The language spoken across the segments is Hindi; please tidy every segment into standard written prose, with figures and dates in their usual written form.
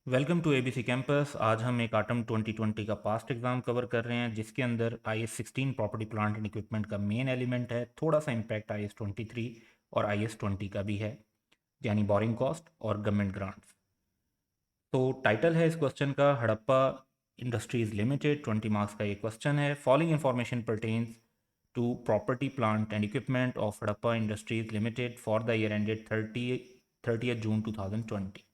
Welcome to ABC campus. आज हम एक आटम 2020 का पास्ट एग्जाम कवर कर रहे हैं जिसके अंदर IS 16 property plant and equipment का मेन एलिमेंट है। थोड़ा सा इम्पैक्ट IS 23 और IS 20 का भी है, यानी बोरिंग कॉस्ट और गवर्नमेंट ग्रांट्स। तो टाइटल है इस क्वेश्चन का हड़प्पा इंडस्ट्रीज लिमिटेड। 20 मार्क्स का ये क्वेश्चन है। Following information pertains to property plant and equipment of Harappa industries limited for the year ended 30 जून 2020।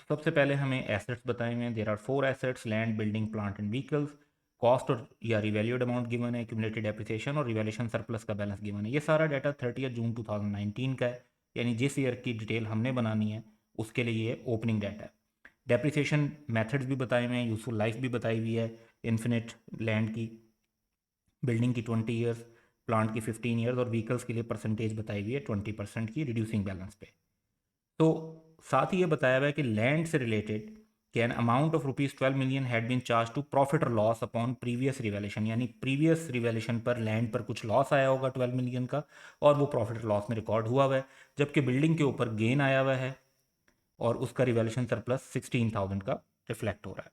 सबसे पहले हमें एसेट्स बताए हुए हैं। There are 4 assets: land, building, plant and vehicles. Cost और या रिवैल्यूड अमाउंट गिवन है, क्यूमुलेटेड डेप्रिसिएशन और रिवैल्यूएशन सरप्लस का बैलेंस गिवन है। ये सारा डाटा 30 जून 2019 का है, यानी जिस ईयर की डिटेल हमने बनानी है उसके लिए ये ओपनिंग डाटा है। डेप्रिसिएशन मेथड्स भी बताए हुए हैं, यूजफुल लाइफ भी बताई हुई है। इन्फिनिट लैंड की, बिल्डिंग की 20 ईयर्स, प्लांट की 15 ईयर्स और व्हीकल्स के लिए परसेंटेज बताई हुई है 20% की रिड्यूसिंग बैलेंस पे। तो साथ ही ये बताया हुआ है कि लैंड से रिलेटेड कि an amount of ₹12 million had been charge to profit और लॉस अपॉन प्रीवियस रिवैल्यूएशन, यानी प्रीवियस रिवैल्यूएशन पर लैंड पर कुछ लॉस आया होगा 12 मिलियन का और वो प्रॉफिट और लॉस में रिकॉर्ड हुआ हुआ है, जबकि बिल्डिंग के ऊपर गेन आया हुआ है और उसका रिवैल्यूएशन सरप्लस 16,000 का रिफ्लेक्ट हो रहा है।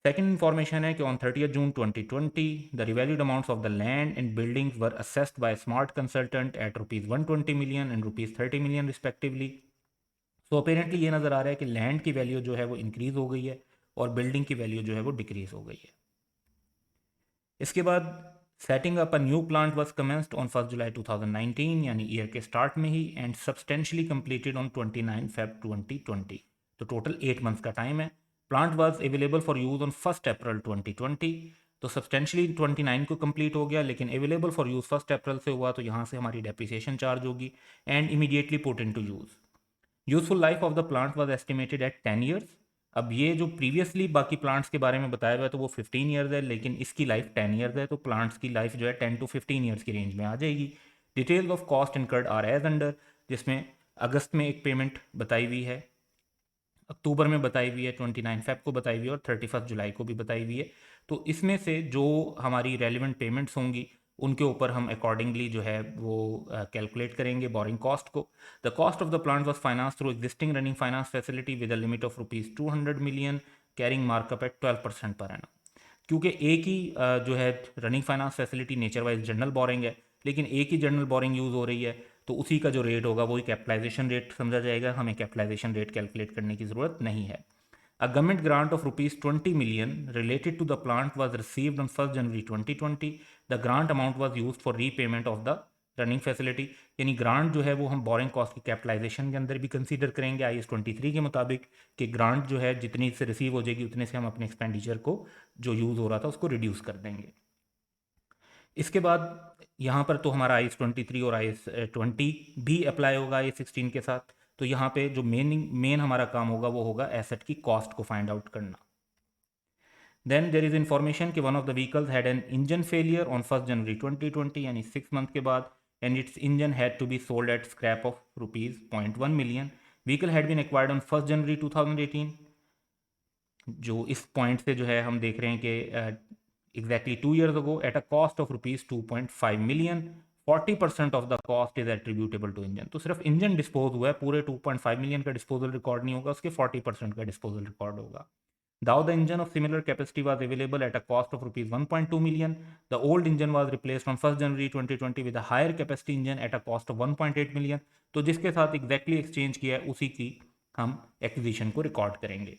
सेकेंड इन्फॉर्मेशन है कि on 30 June 2020 the revalued amounts of the land and buildings were assessed by smart consultant at ₹120 million and ₹30 million respectively. तो अपेरेंटली ये नज़र आ रहा है कि लैंड की वैल्यू जो है वो इंक्रीज़ हो गई है और बिल्डिंग की वैल्यू जो है वो डिक्रीज़ हो गई है। इसके बाद setting up a new plant was commenced on 1 July 2019, यानी ईयर के स्टार्ट में ही, and substantially completed on 29 Feb 2020। तो टोटल 8 मंथ्स का टाइम है। Plant was available for use on 1 April 2020। तो सब्सटेंशियली 29 को कंप्लीट हो गया, लेकिन अवेलेबल फॉर यूज़ 1 अप्रैल से हुआ, तो यहाँ से हमारी डेप्रिसिएशन चार्ज होगी and immediately put into use. Useful life of the plant was estimated at 10 years. अब ये जो प्रीवियसली बाकी प्लांट्स के बारे में बताया हुआ है तो वो 15 ईयर्स है, लेकिन इसकी लाइफ 10 ईयर्स है, तो प्लांट्स की लाइफ जो है 10 to 15 ईयर्स की रेंज में आ जाएगी। Details of cost incurred are as under, जिसमें अगस्त में एक पेमेंट बताई हुई है, अक्टूबर में बताई हुई है, 29 फेब को बताई हुई है और 31 जुलाई को भी बताई हुई है। तो इसमें से जो हमारी रेलिवेंट पेमेंट्स होंगी उनके ऊपर हम अकॉर्डिंगली जो है वो कैलकुलेट करेंगे बोरिंग कॉस्ट को। The cost of the plant was finance through existing running finance facility with a limit of ₹200 million, carrying markup at 12% per annum. क्योंकि एक ही जो है running finance facility nature wise general borrowing है, लेकिन एक ही जनरल बोरिंग यूज़ हो रही है, तो उसी का जो रेट होगा वही कैपिटलाइजेशन रेट समझा जाएगा। हमें कैपिटलाइजेशन रेट कैलकुलेट करने की ज़रूरत नहीं है। A government grant of ₹20 million related to the plant was received on 1 January 2020. The grant amount was used for repayment of the running facility, यानी ग्रांट जो है वो हम बोरिंग कॉस्ट की कैपिटलाइजेशन के अंदर भी कंसीडर करेंगे IS 23 के मुताबिक, कि ग्रांट जो है जितनी से रिसीव हो जाएगी उतने से हम अपने एक्सपेंडिचर को जो यूज़ हो रहा था उसको रिड्यूस कर देंगे। इसके बाद यहाँ पर तो हमारा IS 23 और IS 20 भी अप्लाई होगा IS 16 के साथ। तो यहाँ पे जो मेन हमारा काम होगा वो होगा एसेट की कॉस्ट को फाइंड आउट करना। देन देर इज इंफॉर्मेशन कि one of the vehicles had an engine failure on 1 January 2020, यानी 6 मंथ के बाद, and its engine had to be sold at scrap of ₹0.1 million. Vehicle had been acquired on 1 January 2018। जो इस पॉइंट से जो है हम देख रहे हैं कि exactly 2 years ago at a cost of ₹2.5 million, 40% of the cost is attributable to engine. तो सिर्फ इंजन डिस्पोज हुआ है, पूरे 2.5 मिलियन का डिस्पोजल रिकॉर्ड नहीं होगा, उसके 40% का डिस्पोजल रिकॉर्ड होगा। Now the engine of similar capacity was available at a cost of ₹1.2 million. The old engine was replaced on 1 January 2020 with a higher capacity engine at a cost of 1.8 million. तो जिसके साथ एग्जैक्टली एक्सचेंज किया है उसी की हम एक्विजिशन को रिकॉर्ड करेंगे।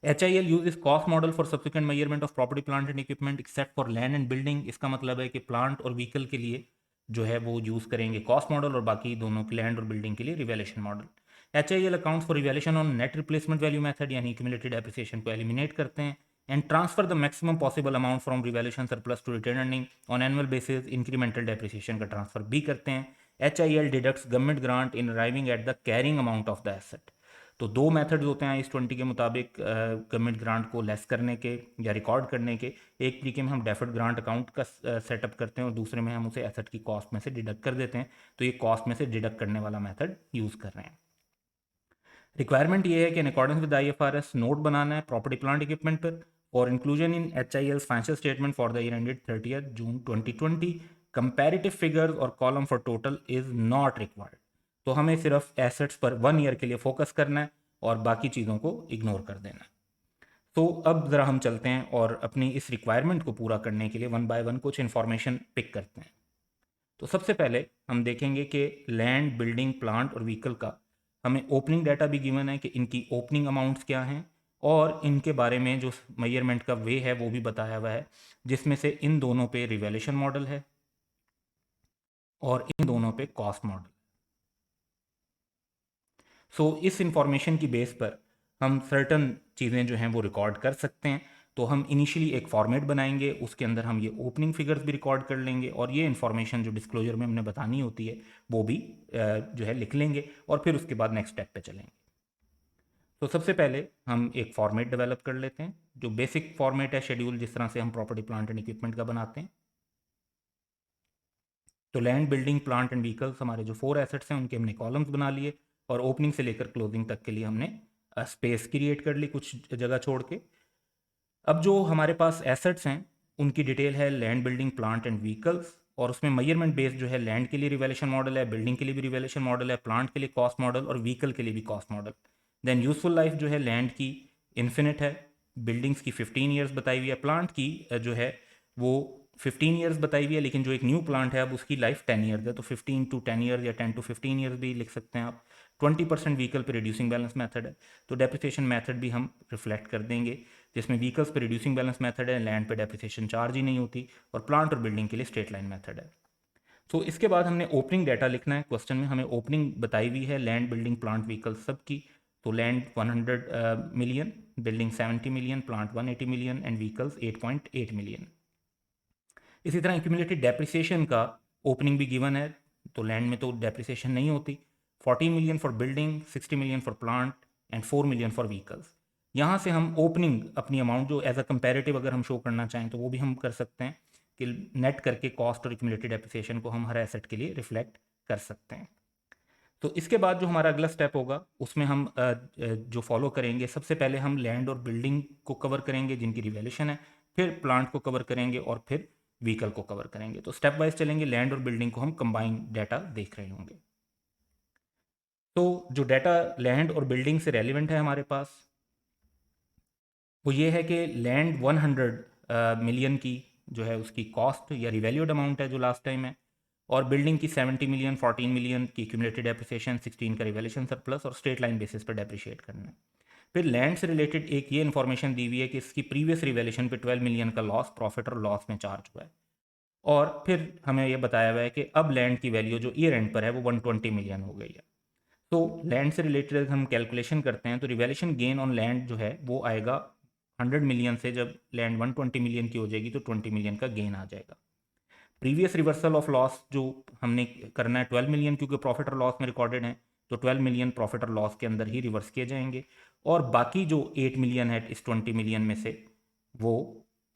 HIL uses cost model for subsequent measurement of property, plant and equipment except for land and building। इसका मतलब है कि प्लांट और व्हीकल के लिए जो है वो यूज़ करेंगे कॉस्ट मॉडल और बाकी दोनों लैंड और बिल्डिंग के लिए revaluation model. HIL accounts for revaluation on net replacement value method, यानी एक्यूमुलेटेड एप्रिसिएशन को एलिमिनेट करते हैं and transfer the maximum possible amount from revaluation surplus to retain earning on annual basis. Incremental depreciation का ट्रांसफर भी करते हैं। HIL deducts government grant in arriving at the carrying amount of the asset. तो दो मेथड्स होते हैं IS 20 के मुताबिक गवर्नमेंट ग्रांट को लेस करने के या रिकॉर्ड करने के। एक तरीके में हम डेफर्ड ग्रांट अकाउंट का सेटअप करते हैं और दूसरे में हम उसे एसेट की कॉस्ट में से डिडक्ट कर देते हैं। तो ये कॉस्ट में से डिडक्ट करने वाला मेथड यूज़ कर रहे हैं। रिक्वायरमेंट ये है कि in accordance with IFRS note बनाना है प्रॉपर्टी प्लांट इक्विपमेंट पर और inclusion in HIL's financial statement for the year ended 30 June 2020। Comparative figures और column for total is not required. तो हमें सिर्फ एसेट्स पर 1 ईयर के लिए फोकस करना है और बाकी चीज़ों को इग्नोर कर देना है। तो अब ज़रा हम चलते हैं और अपनी इस रिक्वायरमेंट को पूरा करने के लिए वन बाय वन कुछ इन्फॉर्मेशन पिक करते हैं। तो सबसे पहले हम देखेंगे कि लैंड, बिल्डिंग, प्लांट और व्हीकल का हमें ओपनिंग डाटा भी गिवन है कि इनकी ओपनिंग अमाउंट्स क्या हैं और इनके बारे में जो मेजरमेंट का वे है वो भी बताया हुआ है, जिसमें से इन दोनों पे रिवैल्यूएशन मॉडल है और इन दोनों पे कॉस्ट मॉडल। सो इस इंफॉर्मेशन की बेस पर हम सर्टन चीज़ें जो हैं वो रिकॉर्ड कर सकते हैं। तो हम इनिशियली एक फॉर्मेट बनाएंगे, उसके अंदर हम ये ओपनिंग फिगर्स भी रिकॉर्ड कर लेंगे और ये इन्फॉर्मेशन जो डिस्क्लोजर में हमने बतानी होती है वो भी जो है लिख लेंगे और फिर उसके बाद नेक्स्ट स्टेप पे चलेंगे। तो सबसे पहले हम एक फॉर्मेट डेवलप कर लेते हैं, जो बेसिक फॉर्मेट है शेड्यूल जिस तरह से हम प्रॉपर्टी, प्लांट एंड इक्विपमेंट का बनाते हैं। तो land, building, plant and vehicles हमारे जो 4 एसेट्स हैं उनके हमने कॉलम्स बना लिए और ओपनिंग से लेकर क्लोजिंग तक के लिए हमने स्पेस क्रिएट कर ली कुछ जगह छोड़ के। अब जो हमारे पास एसेट्स हैं उनकी डिटेल है land, building, plant and vehicles, और उसमें मेजरमेंट बेस जो है लैंड के लिए रिवैल्यूएशन मॉडल है, बिल्डिंग के लिए भी रिवैल्यूएशन मॉडल है, प्लांट के लिए कॉस्ट मॉडल और व्हीकल के लिए भी cost model. Then useful life जो है लैंड की इन्फिनिट है, बिल्डिंग्स की 15 ईयर्स बताई हुई है, प्लांट की जो है वो 15 ईयर्स बताई हुई है, लेकिन जो एक न्यू प्लांट है अब उसकी लाइफ 10 ईयर्स है, तो 15 to 10 ईयर्स या 10 to 15 ईयर्स भी लिख सकते हैं आप। 20% व्हीकल पे रिड्यूसिंग बैलेंस मेथड है, तो डेप्रिसिएशन मेथड भी हम रिफ्लेक्ट कर देंगे, जिसमें व्हीकल्स पे रिड्यूसिंग बैलेंस मेथड है, लैंड पे डेप्रिसिएशन चार्ज ही नहीं होती, और प्लांट और बिल्डिंग के लिए स्ट्रेट लाइन मेथड है। तो इसके बाद हमने ओपनिंग डाटा लिखना है। क्वेश्चन में हमें ओपनिंग बताई हुई है लैंड, बिल्डिंग, प्लांट, व्हीकल सब की। तो land 100 million, building 70 million, plant 180 million and vehicles 8.8 million. इसी तरह एक्यूमुलेटेड डेप्रिसिएशन का ओपनिंग भी गिवन है, तो लैंड में तो डेप्रिसिएशन नहीं होती। 40 million for building, 60 million for plant and 4 million for vehicles. यहाँ से हम ओपनिंग अपनी अमाउंट जो एज अ कंपैरेटिव अगर हम शो करना चाहें तो वो भी हम कर सकते हैं कि नेट करके कॉस्ट और एक्यूमुलेटेड डेप्रिसिएशन को हम हर एसेट के लिए रिफ्लेक्ट कर सकते हैं। तो इसके बाद जो हमारा अगला स्टेप होगा उसमें हम जो फॉलो करेंगे, सबसे पहले हम लैंड और बिल्डिंग को कवर करेंगे जिनकी रिवैल्यूएशन है, फिर प्लांट को कवर करेंगे और फिर व्हीकल को कवर करेंगे। तो स्टेप वाइज चलेंगे, लैंड और बिल्डिंग को हम कंबाइंड डाटा देख रहे होंगे। तो जो डाटा लैंड और बिल्डिंग से रेलिवेंट है हमारे पास वो ये है कि लैंड 100 मिलियन की जो है उसकी कॉस्ट या रिवैल्यूड अमाउंट है जो लास्ट टाइम है, और बिल्डिंग की 70 मिलियन, 14 मिलियन की क्यूमुलेटेड डेप्रिसिएशन, 16 का रिवैल्यूएशन सरप्लस और स्ट्रेट लाइन बेसिस पर डेप्रिशिएट करना है। फिर लैंड से रिलेटेड एक ये इन्फॉर्मेशन दी हुई है कि इसकी प्रीवियस रिवैल्यूएशन पे 12 मिलियन का लॉस प्रॉफिट और लॉस में चार्ज हुआ है, और फिर हमें ये बताया हुआ है कि अब लैंड की वैल्यू जो ईयर एंड पर है वो 120 मिलियन हो गई है। तो लैंड से रिलेटेड हम कैलकुलेशन करते हैं तो रिवैल्यूएशन गेन ऑन लैंड जो है वो आएगा 100 मिलियन से, जब लैंड 120 मिलियन की हो जाएगी तो 20 मिलियन का गेन आ जाएगा। प्रीवियस रिवर्सल ऑफ लॉस जो हमने करना है 12 मिलियन, क्योंकि प्रॉफिट और लॉस में रिकॉर्डेड है तो 12 मिलियन प्रॉफिट और लॉस के अंदर ही रिवर्स किए जाएंगे, और बाकी जो 8 मिलियन है इस 20 मिलियन में से वो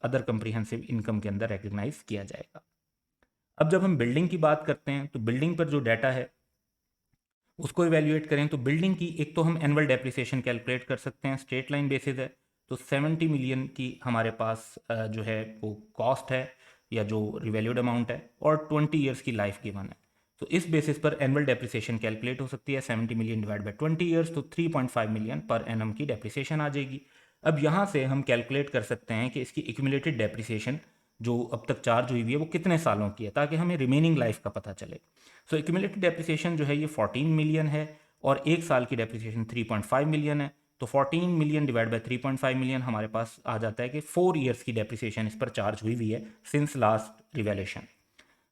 अदर कंप्रीहेंसिव इनकम के अंदर रिकग्नाइज किया जाएगा। अब जब हम बिल्डिंग की बात करते हैं तो बिल्डिंग पर जो डाटा है उसको इवेल्युएट करें तो बिल्डिंग की एक तो हम एनुअल डेप्रिसिएशन कैलकुलेट कर सकते हैं, स्ट्रेट लाइन बेसिस है, तो 70 मिलियन की हमारे पास जो है वो कॉस्ट है या जो रिवैल्यूड अमाउंट है, और 20 ईयर्स की लाइफ गिवन है। तो इस बेसिस पर एनुअल डेप्रिसिएशन कैलकुलेट हो सकती है, 70 मिलियन डिवाइड बाई 20 ईयर्स, तो 3.5 मिलियन पर एनम की डेप्रिसिएशन आ जाएगी। अब यहाँ से हम कैलकुलेट कर सकते हैं कि इसकी एक्यूमुलेटेड डेप्रिसिएशन जो अब तक चार्ज हुई हुई है वो कितने सालों की है, ताकि हमें रिमेनिंग लाइफ का पता चले। सो एक्यूमुलेटेड डेप्रिसिएशन जो है ये 14 मिलियन है और एक साल की डेप्रिसिएशन 3.5 मिलियन है, तो 14 मिलियन डिवाइड बाय 3.5 मिलियन हमारे पास आ जाता है कि 4 ईयर्स की डेप्रिसिएशन इस पर चार्ज हुई हुई है सिंस लास्ट रिवैल्यूएशन।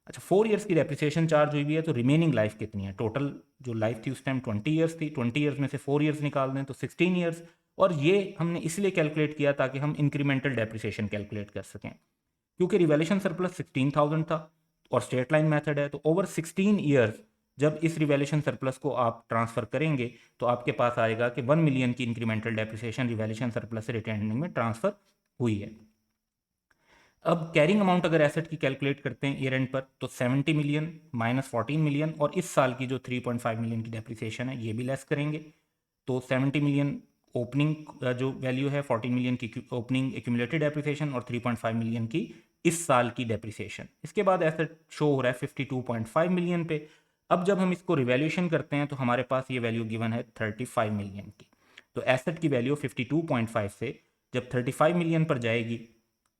अच्छा, 4 ईयर्स की डेप्रिसिएशन चार्ज हुई हुई है तो रिमेनिंग लाइफ कितनी है? टोटल जो लाइफ थी उस टाइम 20 ईयर्स थी, 20 ईयर्स में से 4 ईयर्स निकाल दें तो 16 ईयर्स, और ये हमने इसलिए कैलकुलेट किया ताकि हम इंक्रीमेंटल डेप्रिसिएशन कैलकुलेट कर सकें, क्योंकि रिवैल्यूएशन सरप्लस 16,000 था और स्ट्रेट लाइन मेथड है, तो ओवर 16 ईयर्स जब इस रिवैल्यूएशन सरप्लस को आप ट्रांसफर करेंगे तो आपके पास आएगा कि 1 मिलियन की इंक्रीमेंटल डेप्रिसिएशन रिवैल्यूएशन सरप्लस से रिटेन अर्निंग में ट्रांसफर हुई है। अब कैरिंग अमाउंट अगर एसेट की कैलकुलेट करते हैं ईयर एंड पर तो 70 मिलियन माइनस 14 मिलियन, और इस साल की जो 3.5 मिलियन की डेप्रिसिएशन है ये भी लेस करेंगे, तो 70 मिलियन ओपनिंग जो वैल्यू है, 14 मिलियन की ओपनिंग एक्यूमुलेटेड डेप्रिसिएशन और 3.5 मिलियन की इस साल की डेप्रिसिएशन। इसके बाद एसेट शो हो रहा है 52.5 मिलियन पे। अब जब हम इसको रिवैल्यूएशन करते हैं तो हमारे पास ये वैल्यू गिवन है 35 मिलियन की। तो एसेट की वैल्यू 52.5 से जब 35 मिलियन पर जाएगी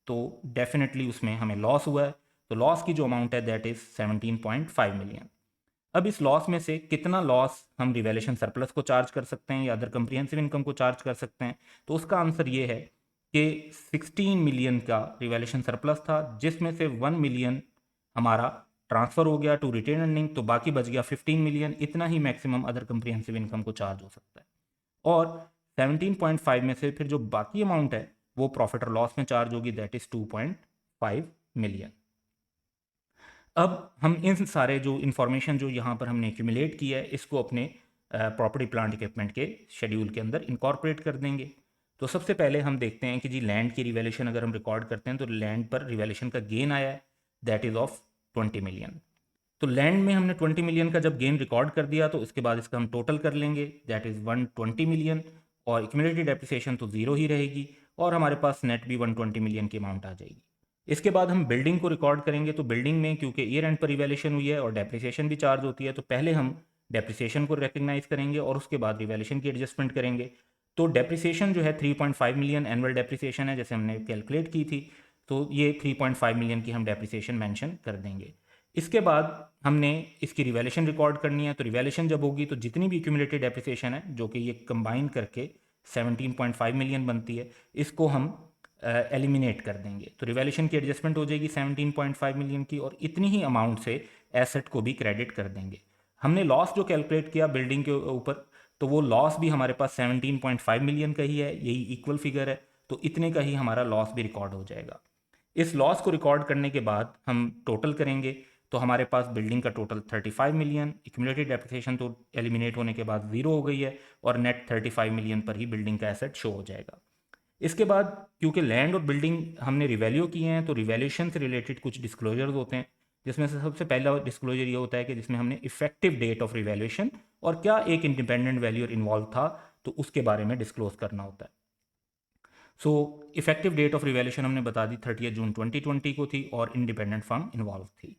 तो डेफिनेटली उसमें हमें लॉस हुआ है। तो लॉस की जो अमाउंट है दैट इज़ 17.5 मिलियन। अब इस लॉस में से कितना लॉस हम रिवैल्यूएशन सरप्लस को चार्ज कर सकते हैं या अदर कंप्रिहेंसिव इनकम को चार्ज कर सकते हैं, तो उसका आंसर ये है कि 16 मिलियन का रिवैल्यूएशन सरप्लस था, जिसमें से 1 मिलियन हमारा ट्रांसफ़र हो गया टू रिटेन अर्निंग, तो बाकी बच गया 15 मिलियन। इतना ही मैक्सिमम अदर कंप्रिहेंसिव इनकम को चार्ज हो सकता है। और 17.5 में से फिर जो बाकी अमाउंट है वो प्रॉफिट और लॉस में चार्ज होगी, दैट इज़ 2.5 मिलियन। अब हम इन सारे जो इन्फॉर्मेशन जो यहाँ पर हमने एक्यूमुलेट किया है इसको अपने प्रॉपर्टी प्लांट इक्विपमेंट के शेड्यूल के अंदर इनकॉर्पोरेट कर देंगे। तो सबसे पहले हम देखते हैं कि जी लैंड की रिवैल्यूएशन अगर हम रिकॉर्ड करते हैं तो लैंड पर रिवैल्यूएशन का गेन आया है, दैट इज़ ऑफ 20 मिलियन। तो लैंड में हमने 20 मिलियन का जब गेन रिकॉर्ड कर दिया तो इसके बाद इसका हम टोटल कर लेंगे, दैट इज़ 120 मिलियन, और एक्यूमुलेटेड डेप्रिसिएशन तो ज़ीरो ही रहेगी और हमारे पास नेट भी 120 मिलियन की अमाउंट आ जाएगी। इसके बाद हम बिल्डिंग को रिकॉर्ड करेंगे। तो बिल्डिंग में क्योंकि ईयर एंड पर इवैल्यूएशन हुई है और डेप्रिसिएशन भी चार्ज होती है, तो पहले हम डेप्रिसिएशन को रिकग्नाइज करेंगे और उसके बाद रिवैल्यूएशन की एडजस्टमेंट करेंगे। तो डेप्रिसिएशन जो है 3.5 मिलियन एनुअल डेप्रिसिएशन है, जैसे हमने कैलकुलेट की थी, तो ये 3.5 मिलियन की हम डेप्रिसिएशन मेंशन कर देंगे। इसके बाद हमने इसकी रिवैल्यूएशन रिकॉर्ड करनी है। तो रिवैल्यूएशन जब होगी तो जितनी भी एक्यूमुलेटेड डेप्रिसिएशन है जो कि ये कंबाइन करके 17.5 मिलियन बनती है, इसको हम एलिमिनेट कर देंगे। तो रिवैल्यूएशन की एडजस्टमेंट हो जाएगी 17.5 मिलियन की और इतनी ही अमाउंट से एसेट को भी क्रेडिट कर देंगे। हमने लॉस जो कैलकुलेट किया बिल्डिंग के ऊपर, तो वो लॉस भी हमारे पास 17.5 मिलियन का ही है, यही इक्वल फिगर है, तो इतने का ही हमारा लॉस भी रिकॉर्ड हो जाएगा। इस लॉस को रिकॉर्ड करने के बाद हम टोटल करेंगे तो हमारे पास बिल्डिंग का टोटल 35 मिलियन, एक्यूमुलेटेड डेप्रिसिएशन तो एलिमिनेट होने के बाद ज़ीरो हो गई है और नेट 35 मिलियन पर ही बिल्डिंग का एसेट शो हो जाएगा। इसके बाद क्योंकि लैंड और बिल्डिंग हमने रिवैल्यू किए हैं तो रिवैल्यूएशन से रिलेटेड कुछ डिस्क्लोजर्स होते हैं, जिसमें से सबसे पहला डिस्क्लोजर ये होता है कि जिसमें हमने इफेक्टिव डेट ऑफ रिवैल्यूएशन और क्या एक इंडिपेंडेंट वैल्यूअर इन्वॉल्व था तो उसके बारे में डिस्क्लोज करना होता है। So effective date of revaluation हमने बता दी 30 जून 2020 को थी और इंडिपेंडेंट फर्म इन्वॉल्व थी।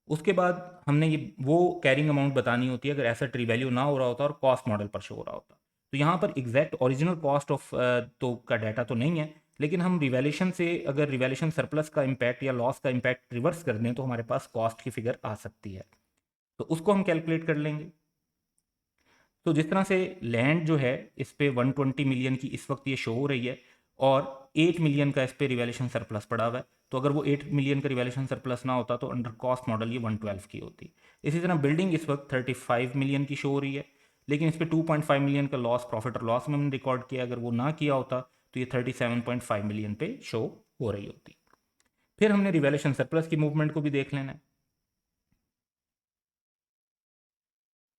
उसके बाद हमने ये वो कैरिंग अमाउंट बतानी होती है अगर एसेट रिवैल्यू ना हो रहा होता और कॉस्ट मॉडल पर शो हो रहा होता। तो यहाँ पर एग्जैक्ट ओरिजिनल कॉस्ट ऑफ तो का डाटा तो नहीं है, लेकिन हम रिवैल्यूएशन से अगर रिवैल्यूएशन सरप्लस का इम्पैक्ट या लॉस का इम्पैक्ट रिवर्स कर दें तो हमारे पास कॉस्ट की फिगर आ सकती है, तो उसको हम कैलकुलेट कर लेंगे। तो जिस तरह से लैंड जो है इस पे 120 मिलियन की इस वक्त ये शो हो रही है और 8 मिलियन का इस पे रिवैल्यूएशन सरप्लस पड़ा हुआ है, तो अगर वो 8 मिलियन का रिवैल्यूएशन सरप्लस ना होता तो अंडर कॉस्ट मॉडल ये 112 की होती। इसी तरह बिल्डिंग इस वक्त 35 मिलियन की शो हो रही है, लेकिन इस पे 2.5 मिलियन का लॉस प्रॉफिट और लॉस में हमने रिकॉर्ड किया, अगर वो ना किया होता तो ये 37.5 मिलियन पे शो हो रही होती। फिर हमने रिवैल्यूएशन सरप्लस की मूवमेंट को भी देख लेना है।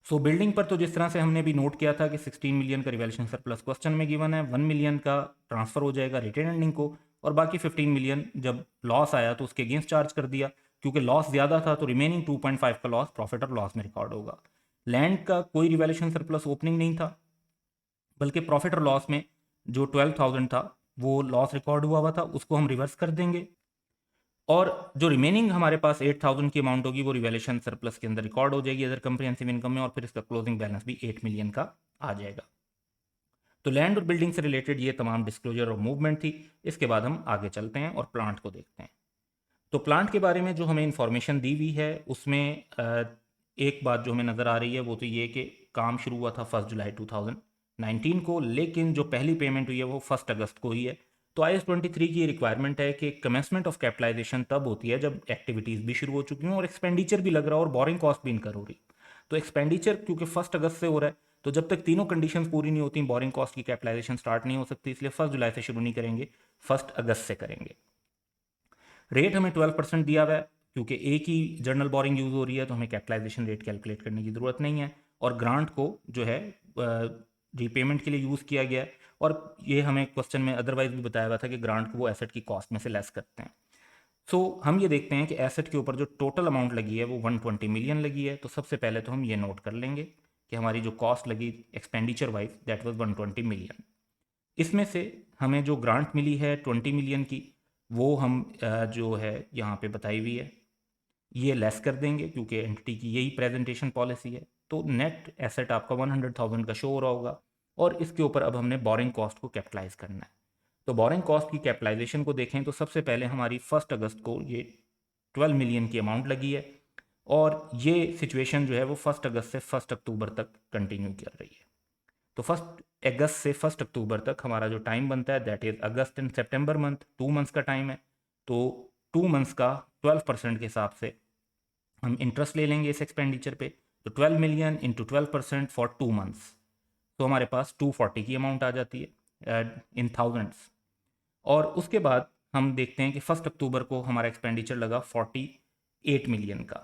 सो बिल्डिंग पर तो जिस तरह से हमने भी नोट किया था कि 16 मिलियन का रिवैल्यूएशन सरप्लस क्वेश्चन में गिवन है, 1 मिलियन का ट्रांसफर हो जाएगा रिटेन अर्निंग को और बाकी 15 मिलियन जब लॉस आया तो उसके अगेंस्ट चार्ज कर दिया। क्योंकि लॉस ज़्यादा था तो रिमेनिंग 2.5 का लॉस प्रॉफिट और लॉस में रिकॉर्ड होगा। लैंड का कोई रिवैल्यूएशन सरप्लस ओपनिंग नहीं था, बल्कि प्रॉफिट और लॉस में जो 12,000 था वो लॉस रिकॉर्ड हुआ था, उसको हम रिवर्स कर देंगे और जो रिमेनिंग हमारे पास 8,000 की अमाउंट होगी वो रिवैल्यूएशन सरप्लस के अंदर रिकॉर्ड हो जाएगी अदर कंप्रिहेंसिव इनकम में और फिर इसका क्लोजिंग बैलेंस भी 8 मिलियन का आ जाएगा। तो लैंड और बिल्डिंग से रिलेटेड ये तमाम डिस्क्लोजर और मूवमेंट थी। इसके बाद हम आगे चलते हैं और प्लांट को देखते हैं। तो प्लांट के बारे में जो हमें इंफॉर्मेशन दी हुई है उसमें एक बात जो हमें नज़र आ रही है वो तो ये कि काम शुरू हुआ था 1 जुलाई 2019 को, लेकिन जो पहली पेमेंट हुई है वो 1 अगस्त को हुई है। तो IS-23 की रिक्वायरमेंट है कि कमेंसमेंट ऑफ कैपिटलाइजेशन तब होती है जब एक्टिविटीज़ भी शुरू हो चुकी हों और एक्सपेंडिचर भी लग रहा हो और बोरिंग कॉस्ट भी इनकर हो रही। तो एक्सपेंडिचर क्योंकि 1 अगस्त से हो रहा है तो जब तक तीनों कंडीशंस पूरी नहीं होती बोरिंग कॉस्ट की कैपिटलाइजेशन स्टार्ट नहीं हो सकती, इसलिए 1 जुलाई से शुरू नहीं करेंगे, 1 अगस्त से करेंगे। रेट हमें 12% दिया हुआ है क्योंकि एक ही जर्नल बोरिंग यूज़ हो रही है तो हमें कैपिटलाइजेशन रेट कैलकुलेट करने की ज़रूरत नहीं है और ग्रांट को जो है रीपेमेंट के लिए यूज़ किया गया है और ये हमें क्वेश्चन में अदरवाइज भी बताया हुआ था कि ग्रांट को वो एसेट की कॉस्ट में से लेस करते हैं। सो हम ये देखते हैं कि एसेट के ऊपर जो टोटल अमाउंट लगी है वो 120 मिलियन लगी है। तो सबसे पहले तो हम ये नोट कर लेंगे कि हमारी जो कॉस्ट लगी expenditure wise that was 120 million. इसमें से हमें जो ग्रांट मिली है 20 मिलियन की वो हम जो है यहाँ पे बताई हुई है। ये लेस कर देंगे क्योंकि एंटिटी की यही प्रेजेंटेशन पॉलिसी है। तो नेट एसेट आपका 100,000 का शो हो रहा होगा। और इसके ऊपर अब हमने बोरिंग कॉस्ट को कैपिटलाइज करना है। तो बोरिंग कॉस्ट की कैपिटलाइजेशन को देखें तो सबसे पहले हमारी 1 अगस्त को ये 12 मिलियन की अमाउंट लगी है, और ये सिचुएशन जो है वो 1 अगस्त से 1 अक्टूबर तक कंटिन्यू कर रही है। तो 1 अगस्त से 1 अक्टूबर तक हमारा जो टाइम बनता है that is August and September month, 2 months का टाइम है। तो 2 मंथ्स का 12% के हिसाब से हम इंटरेस्ट ले लेंगे इस एक्सपेंडिचर पे। तो 12 मिलियन इंटू 12% फॉर 2 मंथ्स, तो हमारे पास 240 की अमाउंट आ जाती है इन थाउजेंड्स। और उसके बाद हम देखते हैं कि 1 अक्टूबर को हमारा एक्सपेंडिचर लगा 48 मिलियन का।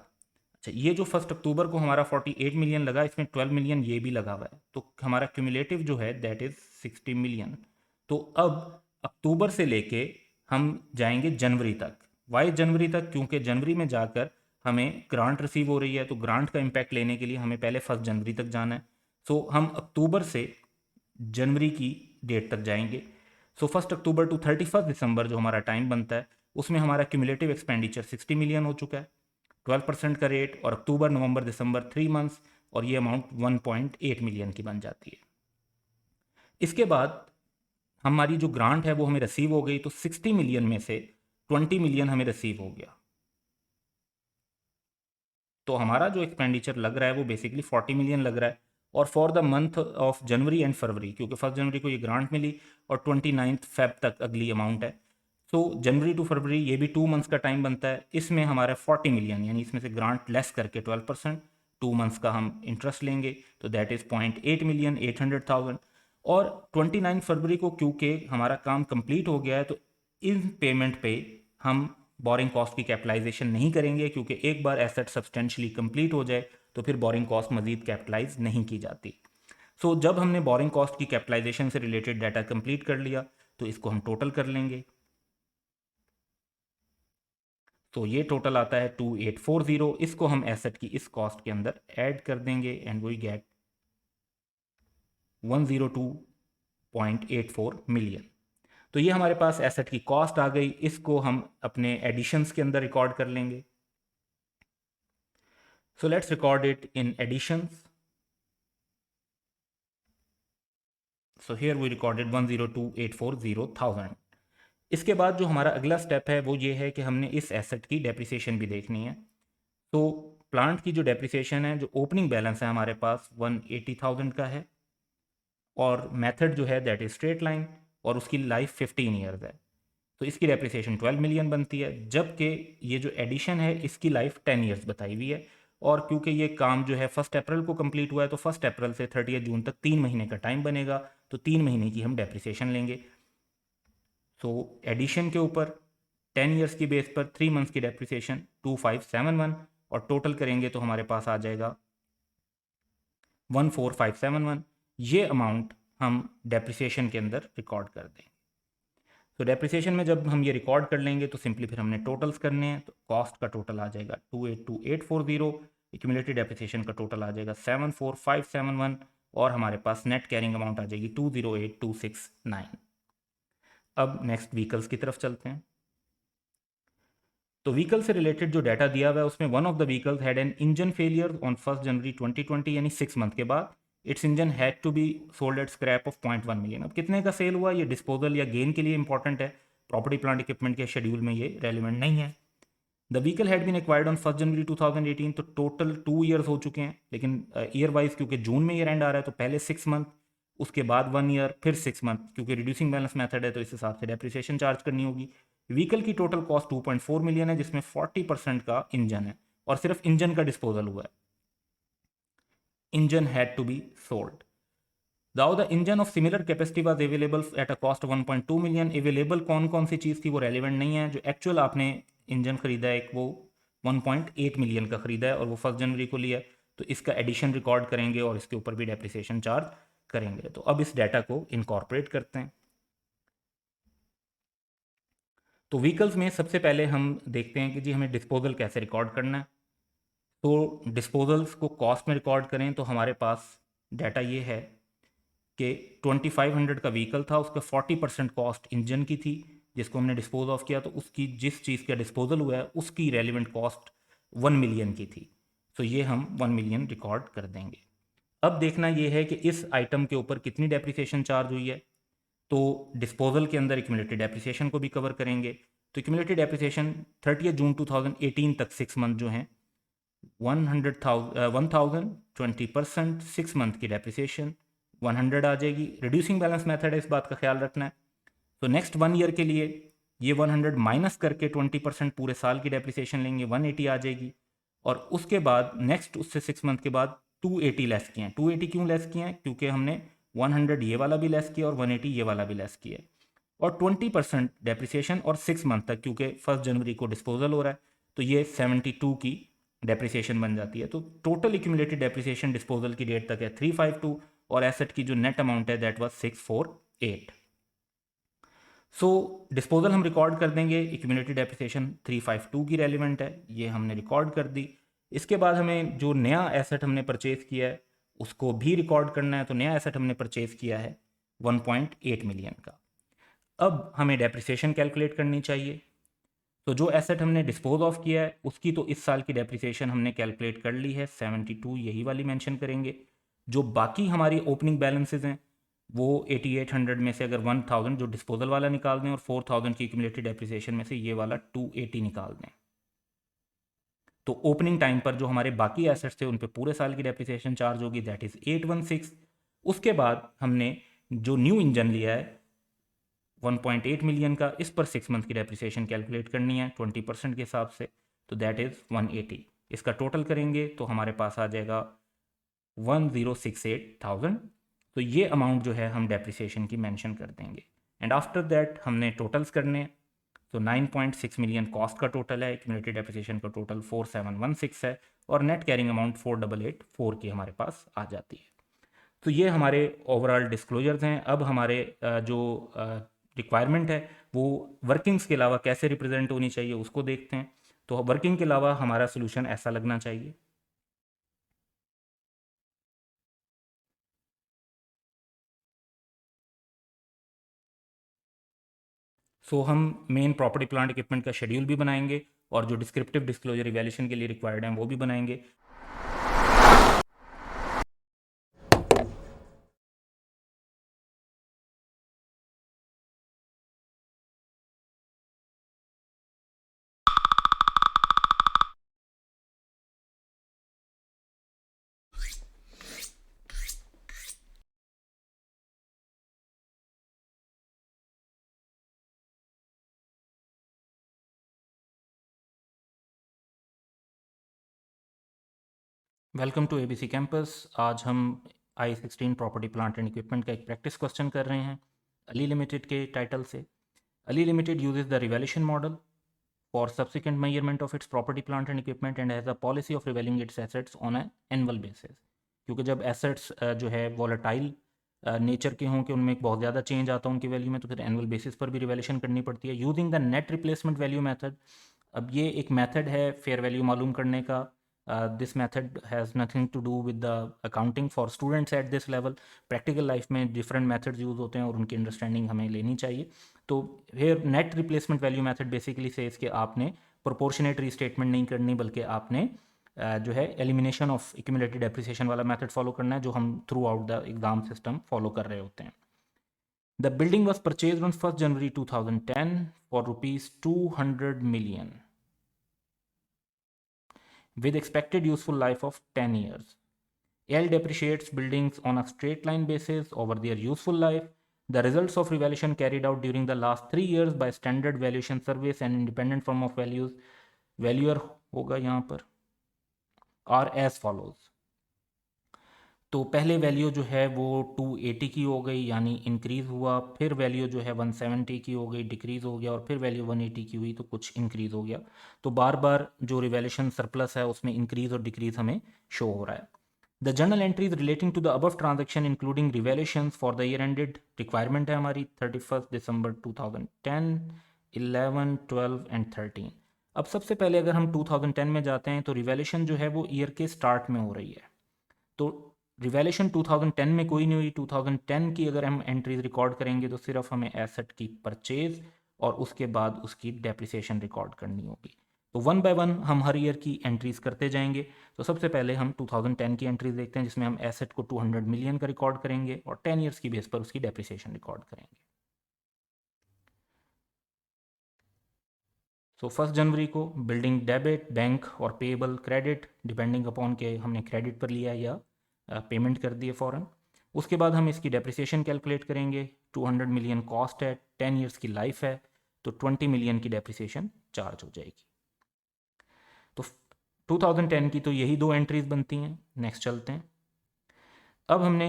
अच्छा, ये जो 1 अक्टूबर को हमारा 48 मिलियन लगा, इसमें 12 मिलियन ये भी लगा हुआ है, तो हमारा क्यूमुलेटिव जो है दैट इज 60 मिलियन। तो अब अक्टूबर से लेके हम जाएंगे जनवरी तक। वाई जनवरी तक? क्योंकि जनवरी में जाकर हमें ग्रांट रिसीव हो रही है, तो ग्रांट का इम्पैक्ट लेने के लिए हमें पहले 1 जनवरी तक जाना है। सो हम अक्टूबर से जनवरी की डेट तक जाएंगे। सो 1 अक्टूबर टू 31 दिसंबर जो हमारा टाइम बनता है, उसमें हमारा क्यूमुलेटिव एक्सपेंडिचर 60 मिलियन हो चुका है, 12% का रेट। और अक्टूबर नवंबर दिसंबर 3 मंथ्स, और ये अमाउंट 1.8 मिलियन की बन जाती है। इसके बाद हमारी जो ग्रांट है वो हमें रिसीव हो गई, तो 60 मिलियन में से 20 मिलियन हमें रिसीव हो गया। तो हमारा जो एक्सपेंडिचर लग रहा है वो बेसिकली 40 मिलियन लग रहा है। और for the month of January and February, क्योंकि 1 जनवरी को ये ग्रांट मिली और 29 फेब तक अगली अमाउंट है। सो जनवरी टू फरवरी ये भी 2 मंथ्स का टाइम बनता है। इसमें हमारा 40 मिलियन, यानी इसमें से ग्रांट लेस करके 12%, 2 मंथ्स का हम इंटरेस्ट लेंगे, तो दैट इज़ 0.8 मिलियन, 800,000। और 29 फरवरी को क्योंकि हमारा काम कंप्लीट हो गया है, तो इन पेमेंट पे हम बोरिंग कॉस्ट की कैपिटलाइजेशन नहीं करेंगे, क्योंकि एक बार एसेट सब्सटेंशियली कंप्लीट हो जाए तो फिर बोरिंग कॉस्ट मजीद कैपिटलाइज नहीं की जाती। सो जब हमने बोरिंग कॉस्ट की कैपिटलाइजेशन से रिलेटेड डाटा कंप्लीट कर लिया, तो इसको हम टोटल कर लेंगे। तो ये टोटल आता है 2840। इसको हम एसेट की इस कॉस्ट के अंदर ऐड कर देंगे एंड वी गेट 102.84 मिलियन। तो ये हमारे पास एसेट की कॉस्ट आ गई। इसको हम अपने एडिशंस के अंदर रिकॉर्ड कर लेंगे। So let's record it in additions. So here we recorded 102,840,000। इसके बाद जो हमारा अगला स्टेप है वो ये है कि हमने इस एसेट की डेप्रिसिएशन भी देखनी है। तो प्लांट की जो डेप्रिसिएशन है, जो ओपनिंग बैलेंस है हमारे पास 180,000 का है, और मेथड जो है दैट इज स्ट्रेट लाइन, और उसकी लाइफ 15 ईयर्स है। तो इसकी डेप्रिसिएशन 12 मिलियन बनती है, जबकि ये जो एडिशन है इसकी लाइफ 10 ईयर्स बताई हुई है। और क्योंकि ये काम जो है 1 अप्रैल को कंप्लीट हुआ है, तो 1 अप्रैल से 30 जून तक 3 महीने का टाइम बनेगा, तो 3 महीने की हम डेप्रिसिएशन लेंगे। सो एडिशन के ऊपर 10 ईयर्स की बेस पर 3 मंथ्स की डेप्रिसिएशन 2571, और टोटल करेंगे तो हमारे पास आ जाएगा 14571। ये अमाउंट हम डेप्रिसिएशन के अंदर रिकॉर्ड कर दें। तो डेप्रिसिएशन में जब हम ये रिकॉर्ड कर लेंगे तो सिंपली फिर हमने टोटल्स करने हैं। तो कॉस्ट का टोटल आ जाएगा 282840, एक्यूमुलेटेड डेप्रिसिएशन का टोटल आ जाएगा 74571, और हमारे पास नेट कैरिंग अमाउंट आ जाएगी 208269। अब नेक्स्ट व्हीकल्स की तरफ चलते हैं। तो व्हीकल से रिलेटेड जो डाटा दिया हुआ है उसमें one of the vehicles had an engine failure on 1 January 2020, यानी 6 मंथ के बाद its engine had to be sold at scrap of 0.1 million. अब कितने का सेल हुआ, ये डिस्पोजल या गेन के लिए इंपॉर्टेंट है, प्रॉपर्टी प्लांट इक्विपमेंट के शेड्यूल में ये रेलिवेंट नहीं है। The vehicle had been acquired on 1 January 2018, तो टोटल 2 ईयर्स हो चुके हैं, लेकिन ईयर वाइज क्योंकि जून में ईयर एंड आ रहा है, तो पहले 6 मंथ, उसके बाद 1 ईयर, फिर 6 मंथ, क्योंकि रिड्यूसिंग बैलेंस मेथड है तो इस हिसाब से डेप्रिसिएशन चार्ज करनी होगी। व्हीकल की टोटल कॉस्ट 2.4 मिलियन है, जिसमें 40% का इंजन है, और सिर्फ इंजन का डिस्पोजल हुआ है। Engine had to be sold. Though the engine of similar capacity was available at a cost 1.2 million. Available कौन कौन सी चीज़ थी वो रेलिवेंट नहीं है। जो एक्चुअल आपने इंजन खरीदा है एक, वो 1.8 मिलियन का खरीदा है, और वो 1 जनवरी को लिया है, तो इसका एडिशन रिकॉर्ड करेंगे और इसके ऊपर भी डेप्रिसिएशन चार्ज करेंगे। तो अब इस डाटा को इनकॉर्पोरेट करते हैं। तो व्हीकल्स में सबसे पहले हम देखते हैं कि जी हमें डिस्पोजल कैसे रिकॉर्ड करना है। तो डिस्पोजल्स को कॉस्ट में रिकॉर्ड करें तो हमारे पास डाटा ये है कि 2500 का व्हीकल था, उसका 40% कॉस्ट इंजन की थी जिसको हमने डिस्पोज ऑफ किया, तो उसकी जिस चीज़ का डिस्पोजल हुआ है उसकी रेलिवेंट कॉस्ट 1 मिलियन की थी। तो ये हम 1 मिलियन रिकॉर्ड कर देंगे। अब देखना ये है कि इस आइटम के ऊपर कितनी डेप्रिसिएशन चार्ज हुई है। तो डिस्पोजल के अंदर एक्यूमुलेटेड डेप्रिसिएशन को भी कवर करेंगे। तो एक्यूमुलेटेड डेप्रिसिएशन 30 जून 2018 तक 6 मंथ जो हैं 1020% 6 मंथ की डेप्रिसिएशन 100 आ जाएगी। रिड्यूसिंग बैलेंस मेथड है, इस बात का ख्याल रखना है। तो नेक्स्ट 1 ईयर के लिए ये 100 माइनस करके 20% पूरे साल की डेप्रिसिएशन लेंगे, 180 आ जाएगी। और उसके बाद नेक्स्ट उससे 6 मंथ के बाद 280 लेस किए हैं। 280 क्यों लेस किए हैं? क्योंकि हमने 100 ये वाला भी लेस किया और 180 ये वाला भी लेस किया। और 20% डेप्रिसिएशन और 6 मंथ तक, क्योंकि 1 जनवरी को डिस्पोजल हो रहा है, तो ये 72 की डेप्रिसिएशन बन जाती है। तो टोटल एक्यूमुलेटेड डेप्रिसिएशन डिस्पोजल की डेट तक है 352 और एसेट की जो नेट अमाउंट है दैट वाज 648। सो डिस्पोजल हम रिकॉर्ड कर देंगे, एक्यूमुलेटेड डेप्रिसिएशन 352 की रेलिवेंट है, ये हमने रिकॉर्ड कर दी। इसके बाद हमें जो नया एसेट हमने परचेज किया है उसको भी रिकॉर्ड करना है। तो नया एसेट हमने परचेज किया है 1.8 मिलियन का। अब हमें डेप्रिसिएशन कैलकुलेट करनी चाहिए। तो जो एसेट हमने डिस्पोज ऑफ किया है उसकी तो इस साल की डेप्रिसिएशन हमने कैलकुलेट कर ली है, 72 यही वाली मेंशन करेंगे। जो बाकी हमारी ओपनिंग बैलेंसेज हैं वो 8800 में से अगर 1000 जो डिस्पोजल वाला निकाल दें और 4000 की एक्यूमुलेटेड डेप्रिसिएशन में से ये वाला 280 निकाल दें, तो ओपनिंग टाइम पर जो हमारे बाकी एसेट्स थे उन पे पूरे साल की डेप्रिसिएशन चार्ज होगी, दैट इज़ 816। उसके बाद हमने जो न्यू इंजन लिया है 1.8 मिलियन का, इस पर 6 मंथ की डेप्रिसिएशन कैलकुलेट करनी है 20% के हिसाब से, तो दैट इज़ 180। इसका टोटल करेंगे तो हमारे पास आ जाएगा 1068,000। तो ये अमाउंट जो है हम डेप्रिसिएशन की मेंशन कर देंगे। एंड आफ्टर दैट हमने टोटल्स करने हैं। तो 9.6 मिलियन कॉस्ट का टोटल है, एक्यूमुलेटेड डेप्रिसिएशन का टोटल 4716 है और नेट कैरिंग अमाउंट 4884 की हमारे पास आ जाती है। तो ये हमारे ओवरऑल डिस्क्लोजर्स हैं। अब हमारे जो रिक्वायरमेंट है वो वर्किंग्स के अलावा कैसे रिप्रेजेंट होनी चाहिए उसको देखते हैं। तो वर्किंग के अलावा हमारा सोल्यूशन ऐसा लगना चाहिए। सो हम मेन प्रॉपर्टी प्लांट इक्विपमेंट का शेड्यूल भी बनाएंगे और जो डिस्क्रिप्टिव डिस्क्लोजर इवैल्यूएशन के लिए रिक्वायर्ड हैं वो भी बनाएंगे। Welcome to ABC campus. आज हम I16 property plant and equipment का एक प्रैक्टिस क्वेश्चन कर रहे हैं अली लिमिटेड के टाइटल से। Ali limited uses the revaluation model for subsequent measurement of its property plant and equipment and has a policy of revealing its assets on an annual basis. क्योंकि जब एसेट्स जो है वॉलेटाइल नेचर के हों कि उनमें एक बहुत ज़्यादा चेंज आता है उनकी वैल्यू में, तो फिर एनुअल बेसिस पर भी रिवैल्यूएशन करनी पड़ती है using the net replacement value method. अब ये एक मेथड है फेयर वैल्यू मालूम करने का। This method has nothing to do with the accounting for students at this level. Practical life में डिफरेंट मेथड्स यूज़ होते हैं और उनकी अंडरस्टैंडिंग हमें लेनी चाहिए। तो फिर net replacement value method basically से इसके आपने प्रोपोर्शनेट रीस्टेटमेंट नहीं करनी बल्कि आपने जो है एलिमिनेशन ऑफ एक्यूमुलेटेड डेप्रिसिएशन वाला मेथड फॉलो करना है जो हम through out the exam system follow कर रहे होते हैं। The building was purchase on 1 January 2010 for rupees 200 million with expected useful life of 10 years. AL depreciates buildings on a straight line basis over their useful life. The results of revaluation carried out during the last 3 years by standard valuation service and independent firm of valuer होगा यहाँ पर are as follows. तो पहले वैल्यू जो है वो 280 की हो गई यानी इंक्रीज़ हुआ, फिर वैल्यू जो है 170 की हो गई डिक्रीज़ हो गया और फिर वैल्यू 180 की हुई तो कुछ इंक्रीज़ हो गया। तो बार बार जो रिवैल्यूएशन सरप्लस है उसमें इंक्रीज़ और डिक्रीज़ हमें शो हो रहा है। The journal entries relating to the above transaction including revaluations for the year ended, requirement है हमारी 31 दिसंबर 2010, 11, 12 एंड 13। अब सबसे पहले अगर हम 2010 में जाते हैं तो रिवैल्यूएशन जो है वो ईयर के स्टार्ट में हो रही है। तो रिवैल्यूएशन 2010 में कोई नहीं हुई। 2010 की अगर हम एंट्रीज रिकॉर्ड करेंगे तो सिर्फ हमें एसेट की परचेज और उसके बाद उसकी डेप्रिसिएशन रिकॉर्ड करनी होगी। तो वन बाय वन हम हर ईयर की एंट्रीज करते जाएंगे। तो सबसे पहले हम 2010 की एंट्रीज देखते हैं, जिसमें हम एसेट को 200 मिलियन का रिकॉर्ड करेंगे और 10 ईयर्स की बेस पर उसकी डेप्रिसिएशन रिकॉर्ड करेंगे। सो 1 जनवरी को बिल्डिंग डेबिट, बैंक और पेएबल क्रेडिट, डिपेंडिंग अपॉन के हमने क्रेडिट पर लिया या पेमेंट कर दिए फ़ौरन। उसके बाद हम इसकी डेप्रिसिएशन कैलकुलेट करेंगे। 200 मिलियन कॉस्ट है, 10 ईयर्स की लाइफ है, तो 20 मिलियन की डेप्रिसिएशन चार्ज हो जाएगी। तो 2010 की तो यही दो एंट्रीज बनती हैं। नेक्स्ट चलते हैं। अब हमने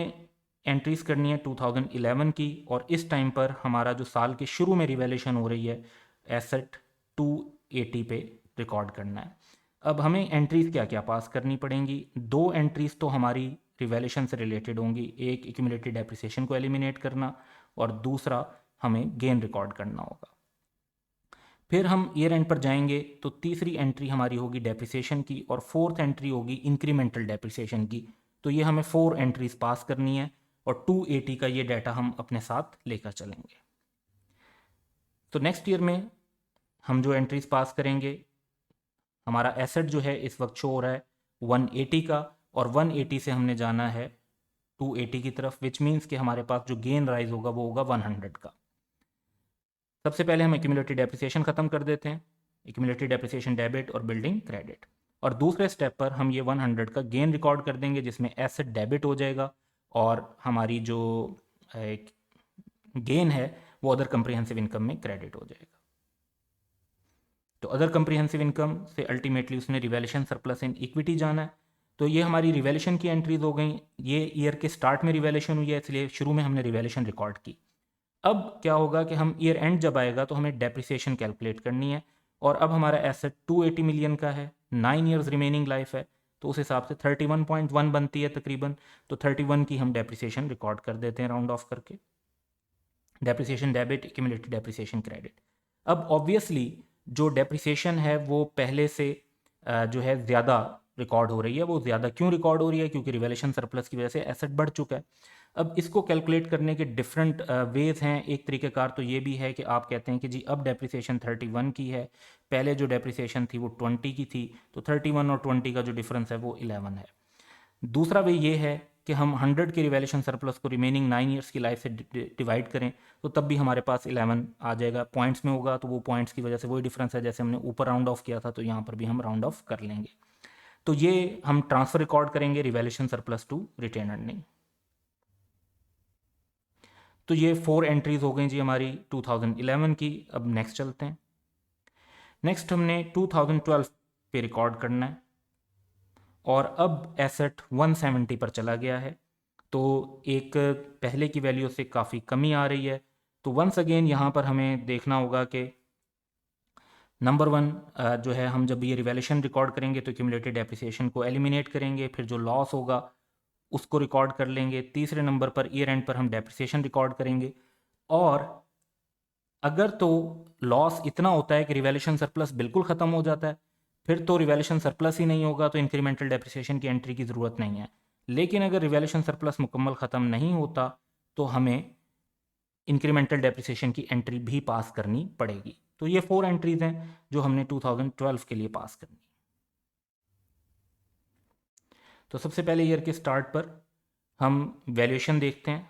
एंट्रीज करनी है 2011 की, और इस टाइम पर हमारा जो साल के शुरू में रिवैल्यूएशन हो रही है एसेट 280 पे रिकॉर्ड करना है। अब हमें एंट्रीज क्या क्या पास करनी पड़ेंगी। दो एंट्रीज तो हमारी रिवैल्यूएशन से रिलेटेड होंगी, एक एक्यूमुलेटेड डेप्रिसिएशन को एलिमिनेट करना और दूसरा हमें गेन रिकॉर्ड करना होगा। फिर हम ईयर एंड पर जाएंगे तो तीसरी एंट्री हमारी होगी डेप्रिसिएशन की और फोर्थ एंट्री होगी इंक्रीमेंटल डेप्रिसिएशन की। तो ये हमें 4 एंट्रीज पास करनी है और 280 का ये डाटा हम अपने साथ लेकर चलेंगे। तो नेक्स्ट ईयर में हम जो एंट्रीज पास करेंगे, हमारा एसेट जो है इस वक्त शो हो रहा है 180 का, और 180 से हमने जाना है 280 की तरफ, विच मीन्स कि हमारे पास जो गेन राइज होगा वो होगा 100 का। सबसे पहले हम एक्यूमुलेटेड डेप्रिसिएशन खत्म कर देते हैं, एक्यूमुलेटेड डेप्रिसिएशन डेबिट और बिल्डिंग क्रेडिट, और दूसरे स्टेप पर हम ये 100 का गेन रिकॉर्ड कर देंगे, जिसमें एसेट डेबिट हो जाएगा और हमारी जो गेन है वो अदर कंप्रिहेंसिव इनकम में क्रेडिट हो जाएगा। तो अदर कंप्रिहेंसिव इनकम से अल्टीमेटली उसने रिवैल्यूएशन सरप्लस इन इक्विटी जाना है। तो ये हमारी रिवैल्यूएशन की एंट्रीज हो गई। ये ईयर के स्टार्ट में रिवैल्यूएशन हुई है, इसलिए शुरू में हमने रिवैल्यूएशन रिकॉर्ड की। अब क्या होगा कि हम ईयर एंड जब आएगा तो हमें डेप्रिसिएशन कैलकुलेट करनी है, और अब हमारा एसेट 280 मिलियन का है, 9 ईयर्स रिमेनिंग लाइफ है, तो उस हिसाब से 31.1 बनती है तकरीबन। तो 31 की हम डेप्रिसिएशन रिकॉर्ड कर देते हैं राउंड ऑफ करके। Depreciation debit, accumulated depreciation credit. अब ऑब्वियसली जो डेप्रिसिएशन है वो पहले से जो है ज़्यादा रिकॉर्ड हो रही है। वो ज़्यादा क्यों रिकॉर्ड हो रही है? क्योंकि रिवैल्यूएशन सरप्लस की वजह से एसेट बढ़ चुका है। अब इसको कैलकुलेट करने के डिफरेंट वेज हैं। एक तरीक़ेकार तो ये भी है कि आप कहते हैं कि जी अब डेप्रिसिएशन 31 की है, पहले जो डेप्रिसिएशन थी वो 20 की थी, तो 31 और 20 का जो डिफरेंस है वो 11 है। दूसरा वे ये है कि हम 100 के रिवैल्यूएशन सरप्लस को रिमेनिंग 9 ईयर्स की लाइफ से डिवाइड करें तो तब भी हमारे पास 11 आ जाएगा। पॉइंट्स में होगा तो वो पॉइंट्स की वजह से वही डिफरेंस है, जैसे हमने ऊपर राउंड ऑफ किया था तो यहाँ पर भी हम राउंड ऑफ कर लेंगे। तो ये हम ट्रांसफर रिकॉर्ड करेंगे revaluation surplus to retain earning. तो ये 4 एंट्रीज हो गई जी हमारी 2011 की। अब नेक्स्ट चलते हैं। नेक्स्ट हमने 2012 पे रिकॉर्ड करना है, और अब एसेट 170 पर चला गया है, तो एक पहले की वैल्यू से काफ़ी कमी आ रही है। तो वंस अगेन यहाँ पर हमें देखना होगा कि नंबर 1 जो है, हम जब ये रिवैल्यूएशन रिकॉर्ड करेंगे तो एक्यूमुलेटेड डेप्रिसिएशन को एलिमिनेट करेंगे, फिर जो लॉस होगा उसको रिकॉर्ड कर लेंगे। तीसरे नंबर पर ईयर एंड पर हम डेप्रिसिएशन रिकॉर्ड करेंगे, और अगर तो लॉस इतना होता है कि रिवैल्यूएशन सरप्लस बिल्कुल ख़त्म हो जाता है, फिर तो रिवैल्यूएशन सरप्लस ही नहीं होगा, तो इंक्रीमेंटल डेप्रिसिएशन की एंट्री की ज़रूरत नहीं है। लेकिन अगर रिवैल्यूएशन सरप्लस मुकम्मल ख़त्म नहीं होता तो हमें इंक्रीमेंटल डेप्रिसिएशन की एंट्री भी पास करनी पड़ेगी। तो ये 4 एंट्रीज हैं जो हमने 2012 के लिए पास करनी। तो सबसे पहले ईयर के स्टार्ट पर हम वैल्यूएशन देखते हैं।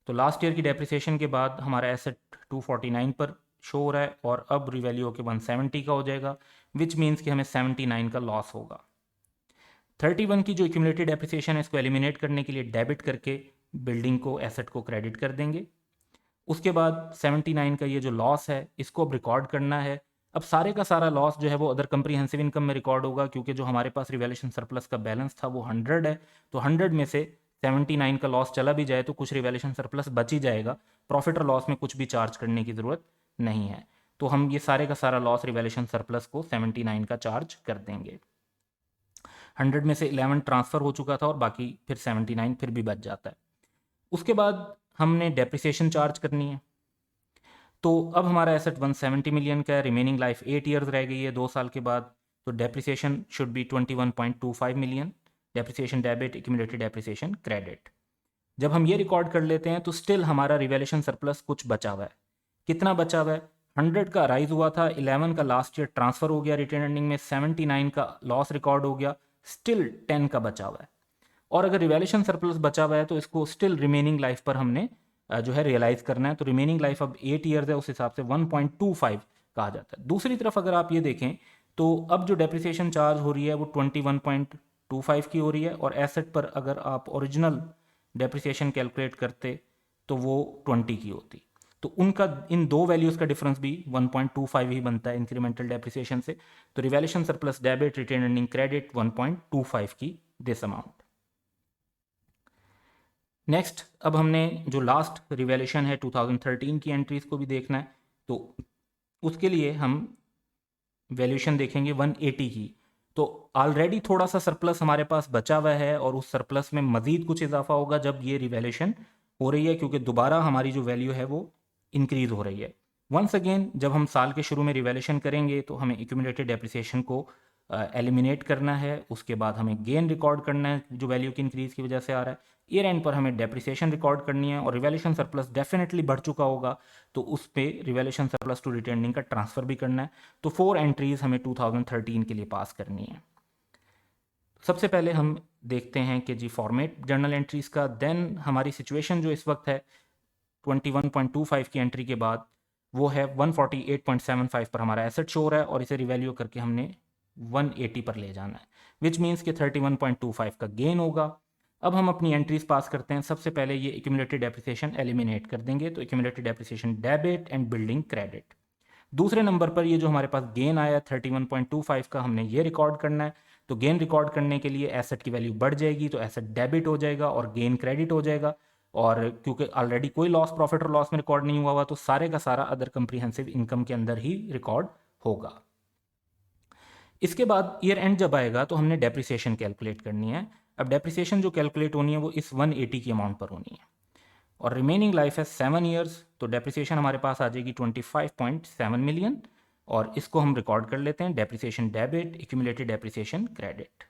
तो लास्ट ईयर की डेप्रिसिएशन के बाद हमारा एसेट 249 पर शो हो रहा है, और अब रिवैल्यू होकर 170 का हो जाएगा, विच मीन्स कि हमें 79 का लॉस होगा। 31 की जो एक्यूमुलेटेड डेप्रिसिएशन है इसको एलिमिनेट करने के लिए डेबिट करके बिल्डिंग को, एसेट को क्रेडिट कर देंगे। उसके बाद 79 का ये जो लॉस है इसको अब रिकॉर्ड करना है। अब सारे का सारा लॉस जो है वो अदर कंप्रीहेंसिव इनकम में रिकॉर्ड होगा, क्योंकि जो हमारे पास रिवैल्यूएशन सरप्लस का बैलेंस था वो 100 है, तो 100 में से 79 का लॉस चला भी जाए तो कुछ रिवैल्यूएशन सरप्लस बच ही जाएगा। प्रॉफिट और लॉस में कुछ भी चार्ज करने की ज़रूरत नहीं है, तो हम ये सारे का सारा लॉस रिवैल्यूएशन सरप्लस को 79 का चार्ज कर देंगे। 100 में से 11 ट्रांसफ़र हो चुका था और बाकी फिर 79 फिर भी बच जाता है। उसके बाद हमने डेप्रिसिएशन चार्ज करनी है। तो अब हमारा एसेट 170 मिलियन का है, रिमेनिंग लाइफ 8 ईयर्स रह गई है 2 साल के बाद, तो depreciation should be 21.25 million. Depreciation debit, accumulated depreciation credit. जब हम ये रिकॉर्ड कर लेते हैं तो स्टिल हमारा रिवैल्यूएशन सरप्लस कुछ बचा हुआ है। कितना बचा हुआ है? 100 का राइज हुआ था, 11 का लास्ट ईयर ट्रांसफर हो गया रिटेन अर्निंग में, 79 का लॉस रिकॉर्ड हो गया, स्टिल 10 का बचा हुआ है। और अगर रिवैल्यूएशन सरप्लस बचा हुआ है तो इसको स्टिल रिमेनिंग लाइफ पर हमने जो है रियलाइज करना है। तो रिमेनिंग लाइफ अब 8 ईयर्स है, उस हिसाब से 1.25 कहा जाता है। दूसरी तरफ अगर आप ये देखें तो अब जो डेप्रिसिएशन चार्ज हो रही है वो 21.25 की हो रही है, और एसेट पर अगर आप ओरिजिनल डेप्रिसिएशन कैलकुलेट करते तो वो 20 की होती। तो उनका इन दो वैल्यूज का डिफरेंस भी 1.25 ही बनता है इंक्रीमेंटल डेप्रिसिएशन से। तो revaluation surplus debit retain earning credit 1.25 की दिस अमाउंट। नेक्स्ट अब हमने जो लास्ट रिवैल्यूएशन है 2013 की एंट्रीज को भी देखना है, तो उसके लिए हम वैल्यूएशन देखेंगे 180 की। तो ऑलरेडी थोड़ा सा सरप्लस हमारे पास बचा हुआ है, और उस सरप्लस में मजीद कुछ इजाफा होगा जब ये रिवैल्यूएशन हो रही है, क्योंकि दोबारा हमारी जो वैल्यू है वो इंक्रीज हो रही है। वंस अगेन जब हम साल के शुरू में रिवैल्यूएशन करेंगे तो हमें एक्यूमुलेटेड डेप्रिसिएशन को एलिमिनेट करना है, उसके बाद हमें गेन रिकॉर्ड करना है जो वैल्यू की इंक्रीज की वजह से आ रहा है, ईयर एंड पर हमें डेप्रिसिएशन रिकॉर्ड करनी है, और रिवैल्यूएशन सरप्लस डेफिनेटली बढ़ चुका होगा तो उस पर रिवैल्यूएशन सरप्लस टू रिटेनिंग का ट्रांसफर भी करना है। तो 4 एंट्रीज हमें 2013 के लिए पास करनी है। सबसे पहले हम देखते हैं कि जी फॉर्मेट जर्नल एंट्रीज का। देन हमारी सिचुएशन जो इस वक्त है 21.25 की एंट्री के बाद वो है 148.75 पर हमारा एसेट शो हो रहा है, और इसे रिवैल्यू करके हमने 180 पर ले जाना है, विच मीन्स कि 31.25 का गेन होगा। अब हम अपनी एंट्रीज पास करते हैं। सबसे पहले ये एक्यूमुलेटेड डेप्रिसिएशन एलिमिनेट कर देंगे, तो accumulated depreciation debit and building credit. दूसरे नंबर पर ये जो हमारे पास गेन आया 31.25 का, हमने ये रिकॉर्ड करना है। तो गेन रिकॉर्ड करने के लिए एसेट की वैल्यू बढ़ जाएगी, तो एसेट डेबिट हो जाएगा और गेन क्रेडिट हो जाएगा। और क्योंकि ऑलरेडी कोई लॉस प्रॉफिट और लॉस में रिकॉर्ड नहीं हुआ हुआ, तो सारे का सारा अदर कंप्रीहेंसिव इनकम के अंदर ही रिकॉर्ड होगा। इसके बाद ईयर एंड जब आएगा तो हमने डेप्रिसिएशन कैलकुलेट करनी है। अब डेप्रिसिएशन जो कैलकुलेट होनी है वो इस 180 की अमाउंट पर होनी है, और रिमेनिंग लाइफ है 7 ईयर्स। तो डेप्रिसिएशन हमारे पास आ जाएगी 25.7 मिलियन, और इसको हम रिकॉर्ड कर लेते हैं depreciation debit accumulated depreciation credit.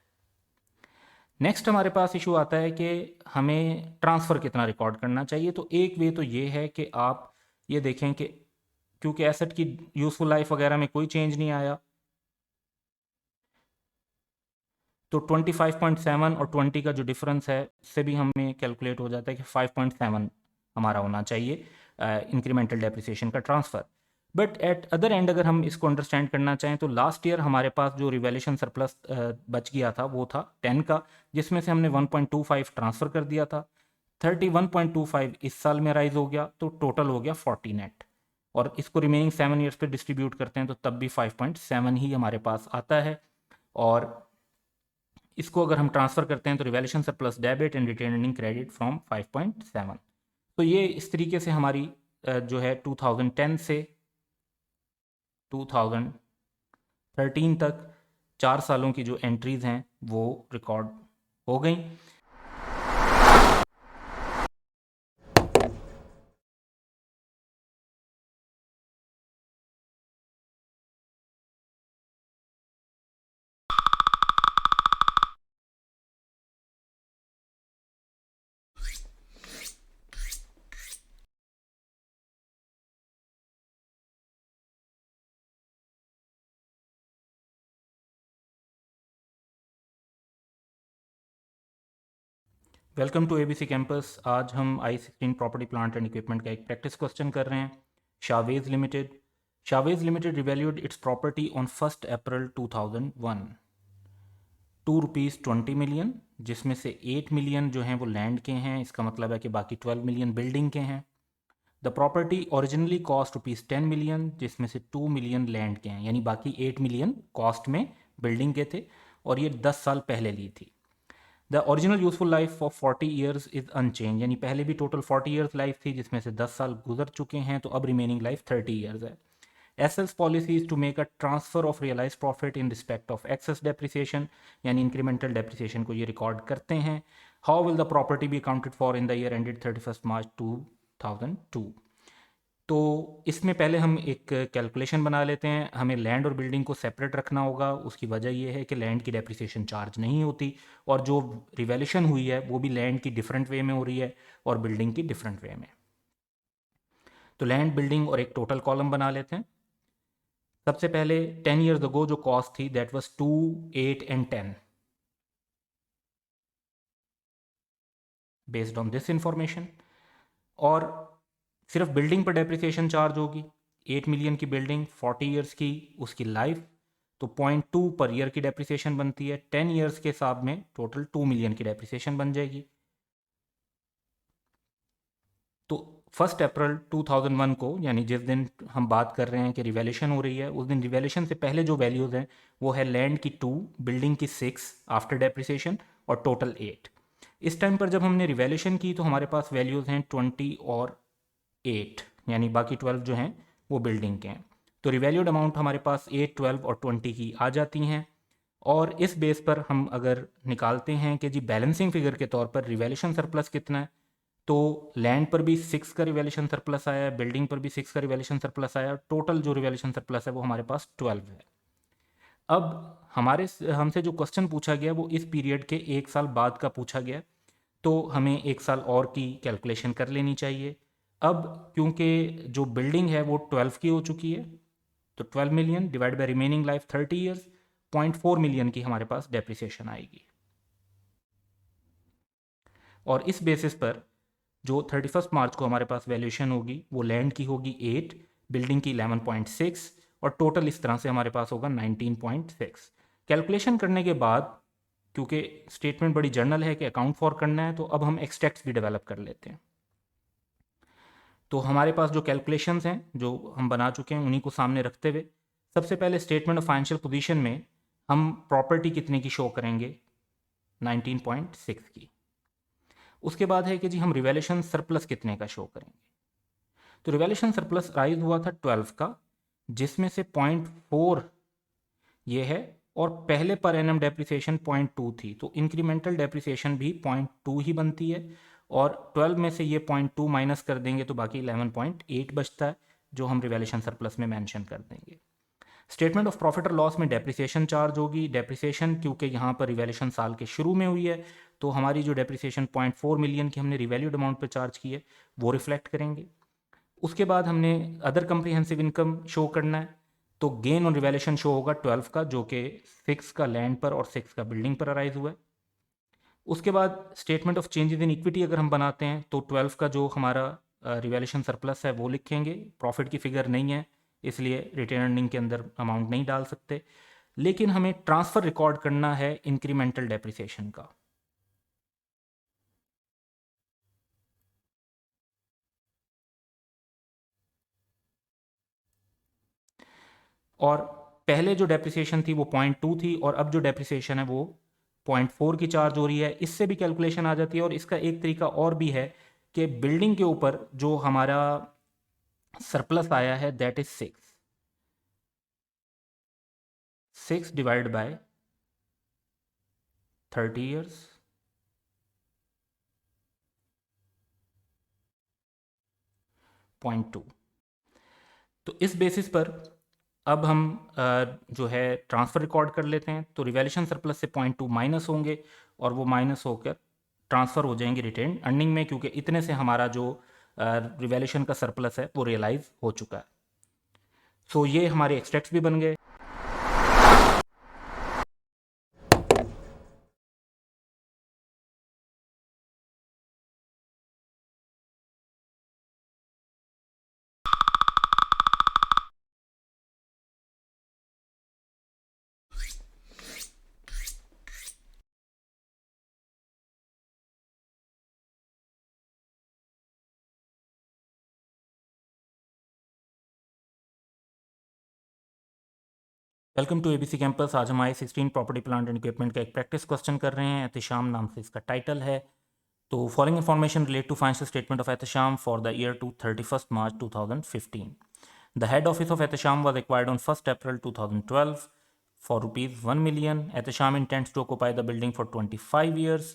Next हमारे पास इशू आता है कि हमें ट्रांसफ़र कितना रिकॉर्ड करना चाहिए। तो एक वे तो ये है कि आप ये देखें कि क्योंकि एसेट की यूज़फुल लाइफ वगैरह में कोई चेंज नहीं आया, तो 25.7 और 20 का जो डिफरेंस है उससे भी हमें कैलकुलेट हो जाता है कि 5.7 हमारा होना चाहिए इंक्रीमेंटल डेप्रिसिएशन का transfer. But at other and अगर हम इसको अंडरस्टैंड करना चाहें तो लास्ट ईयर हमारे पास जो रिवैल्यूएशन सरप्लस बच गया था वो था 10 का, जिसमें से हमने 1.25 ट्रांसफ़र कर दिया था। 31.25 इस साल में राइज हो गया, तो टोटल हो गया 40 नेट, और इसको रिमेनिंग 7 ईयर्स पे डिस्ट्रीब्यूट करते हैं तो तब भी 5.7 ही हमारे पास आता है। और इसको अगर हम ट्रांसफर करते हैं तो revaluation surplus debit and retain earning credit from 5.7। तो ये इस तरीके से हमारी जो है 2010 से 2013 तक 4 सालों की जो एंट्रीज हैं वो रिकॉर्ड हो गई। Welcome to ABC campus. आज हम I16 property plant and equipment का एक प्रैक्टिस क्वेश्चन कर रहे हैं। Shavez limited revalued its property on 1 April 2001 ₹2.20 million, जिसमें से 8 मिलियन जो हैं वो लैंड के हैं, इसका मतलब है कि बाकी 12 मिलियन बिल्डिंग के हैं। The property originally cost ₹10 million, जिसमें से 2 मिलियन लैंड के हैं, यानी बाकी 8 मिलियन कॉस्ट में बिल्डिंग के थे, और ये 10 साल पहले ली थी। The original useful life of 40 years is unchanged, यानी पहले भी टोटल 40 ईयर्स लाइफ थी, जिसमें से 10 साल गुजर चुके हैं, तो अब रिमेनिंग लाइफ 30 ईयर्स है। SL's policy is to make a transfer of realise profit in respect of excess depreciation, यानी इंक्रीमेंटल डेप्रिसिएशन को ये रिकॉर्ड करते हैं। How will the property be accounted for in the year ended 31 March 2002। तो इसमें पहले हम एक कैलकुलेशन बना लेते हैं। हमें लैंड और बिल्डिंग को सेपरेट रखना होगा। उसकी वजह यह है कि लैंड की डेप्रिसिएशन चार्ज नहीं होती, और जो रिवैल्यूएशन हुई है वो भी लैंड की डिफरेंट वे में हो रही है और बिल्डिंग की डिफरेंट वे में। तो लैंड, बिल्डिंग और एक टोटल कॉलम बना लेते हैं। सबसे पहले 10 years ago जो कॉस्ट थी that was 2, 8 and 10 based on this information. और सिर्फ बिल्डिंग पर डेप्रिसिएशन चार्ज होगी। 8 मिलियन की बिल्डिंग 40 ईयर्स की उसकी लाइफ, तो 0.2 पर ईयर की डेप्रिसिएशन बनती है। 10 ईयर्स के हिसाब में टोटल 2 मिलियन की डेप्रिसिएशन बन जाएगी। तो 1 अप्रैल 2001 को, यानी जिस दिन हम बात कर रहे हैं कि रिवैल्यूएशन हो रही है, उस दिन रिवैल्यूएशन से पहले जो वैल्यूज़ हैं वो है लैंड की 2, बिल्डिंग की 6 आफ्टर डेप्रिसिएशन और टोटल 8। इस टाइम पर जब हमने रिवैल्यूएशन की तो हमारे पास वैल्यूज़ हैं 20 और 8, यानी बाकी 12 जो हैं वो बिल्डिंग के हैं। तो रिवैल्यूड अमाउंट हमारे पास 8, 12 और 20 की आ जाती हैं। और इस बेस पर हम अगर निकालते हैं कि जी बैलेंसिंग फिगर के तौर पर रिवैल्यूएशन सरप्लस कितना है, तो लैंड पर भी 6 का रिवैल्यूएशन सरप्लस आया है, बिल्डिंग पर भी 6 का रिवैल्यूएशन सरप्लस आया, टोटल जो रिवैल्यूएशन सरप्लस है वो हमारे पास 12 है। अब हमसे जो क्वेश्चन पूछा गया वो इस पीरियड के 1 साल बाद का पूछा गया, तो हमें 1 साल और की कैलकुलेशन कर लेनी चाहिए। अब क्योंकि जो बिल्डिंग है वो 12 की हो चुकी है, तो 12 million divide by remaining life 30 years, 0.4 million की हमारे पास डेप्रिसिएशन आएगी। और इस बेसिस पर जो 31 मार्च को हमारे पास वैल्यूएशन होगी वो लैंड की होगी 8, बिल्डिंग की 11.6 और टोटल इस तरह से हमारे पास होगा 19.6। कैलकुलेशन करने के बाद, क्योंकि स्टेटमेंट बड़ी जर्नल है कि अकाउंट फॉर करना है, तो अब हम एक्सट्रैक्ट्स भी डेवलप कर लेते हैं। तो हमारे पास जो कैलकुलेशंस हैं जो हम बना चुके हैं उन्हीं को सामने रखते हुए सबसे पहले स्टेटमेंट ऑफ फाइनेंशियल पोजीशन में हम प्रॉपर्टी कितने की शो करेंगे, 19.6 की। उसके बाद है कि जी हम रिवैल्यूएशन सरप्लस कितने का शो करेंगे। तो रिवैल्यूएशन सरप्लस राइज हुआ था 12 का, जिसमें से 0.4 ये है और पहले पर एनम डेप्रिसिएशन 0.2 थी, तो इंक्रीमेंटल डेप्रिसिएशन भी 0.2 ही बनती है। और 12 में से ये 0.2 माइनस कर देंगे तो बाकी 11.8 बचता है, जो हम रिवैल्यूएशन सरप्लस में मेंशन कर देंगे। स्टेटमेंट ऑफ प्रॉफिट और लॉस में डेप्रिसिएशन चार्ज होगी। डेप्रिसिएशन क्योंकि यहाँ पर रिवैल्यूएशन साल के शुरू में हुई है, तो हमारी जो डेप्रिसिएशन 0.4 मिलियन की हमने रिवैल्यूड अमाउंट पर चार्ज की है वो रिफ्लेक्ट करेंगे। उसके बाद हमने अदर कंप्रीहेंसिव इनकम शो करना है, तो गेन ऑन रिवैल्यूएशन शो होगा 12 का, जो कि 6 का लैंड पर और 6 का बिल्डिंग पर अराइज हुआ है। उसके बाद statement of changes in equity अगर हम बनाते हैं तो 12 का जो हमारा रिवैल्यूएशन सरप्लस है वो लिखेंगे। प्रॉफिट की फिगर नहीं है इसलिए रिटेन अर्निंग के अंदर अमाउंट नहीं डाल सकते, लेकिन हमें ट्रांसफ़र रिकॉर्ड करना है इंक्रीमेंटल डेप्रिसिएशन का। और पहले जो डेप्रिसिएशन थी वो 0.2 थी और अब जो डेप्रिसिएशन है वो 0.4 की चार्ज हो रही है। इससे भी कैलकुलेशन आ जाती है। और इसका एक तरीका और भी है कि बिल्डिंग के ऊपर जो हमारा सरप्लस आया है that is 6 divide by 30 years, 0.2। तो इस बेसिस पर अब हम जो है ट्रांसफ़र रिकॉर्ड कर लेते हैं। तो रिवैल्यूएशन सरप्लस से 0.2 माइनस होंगे और वो माइनस होकर ट्रांसफ़र हो जाएंगे रिटेन अर्निंग में, क्योंकि इतने से हमारा जो रिवैल्यूएशन का सरप्लस है वो रियलाइज़ हो चुका है। सो ये हमारे एक्सट्रैक्ट्स भी बन गए। Welcome to ABC campus. आज हम I 16 property plant and equipment का एक प्रैक्टिस क्वेश्चन कर रहे हैं। एहतशाम नाम से इसका टाइटल है। तो following information relate to financial statement of Ehtesham for the year to 31 March 2015। The head office of Ehtesham was acquired on 1st April 2012 for rupees 1 million. Ehtesham intends to occupy the building for 25 years.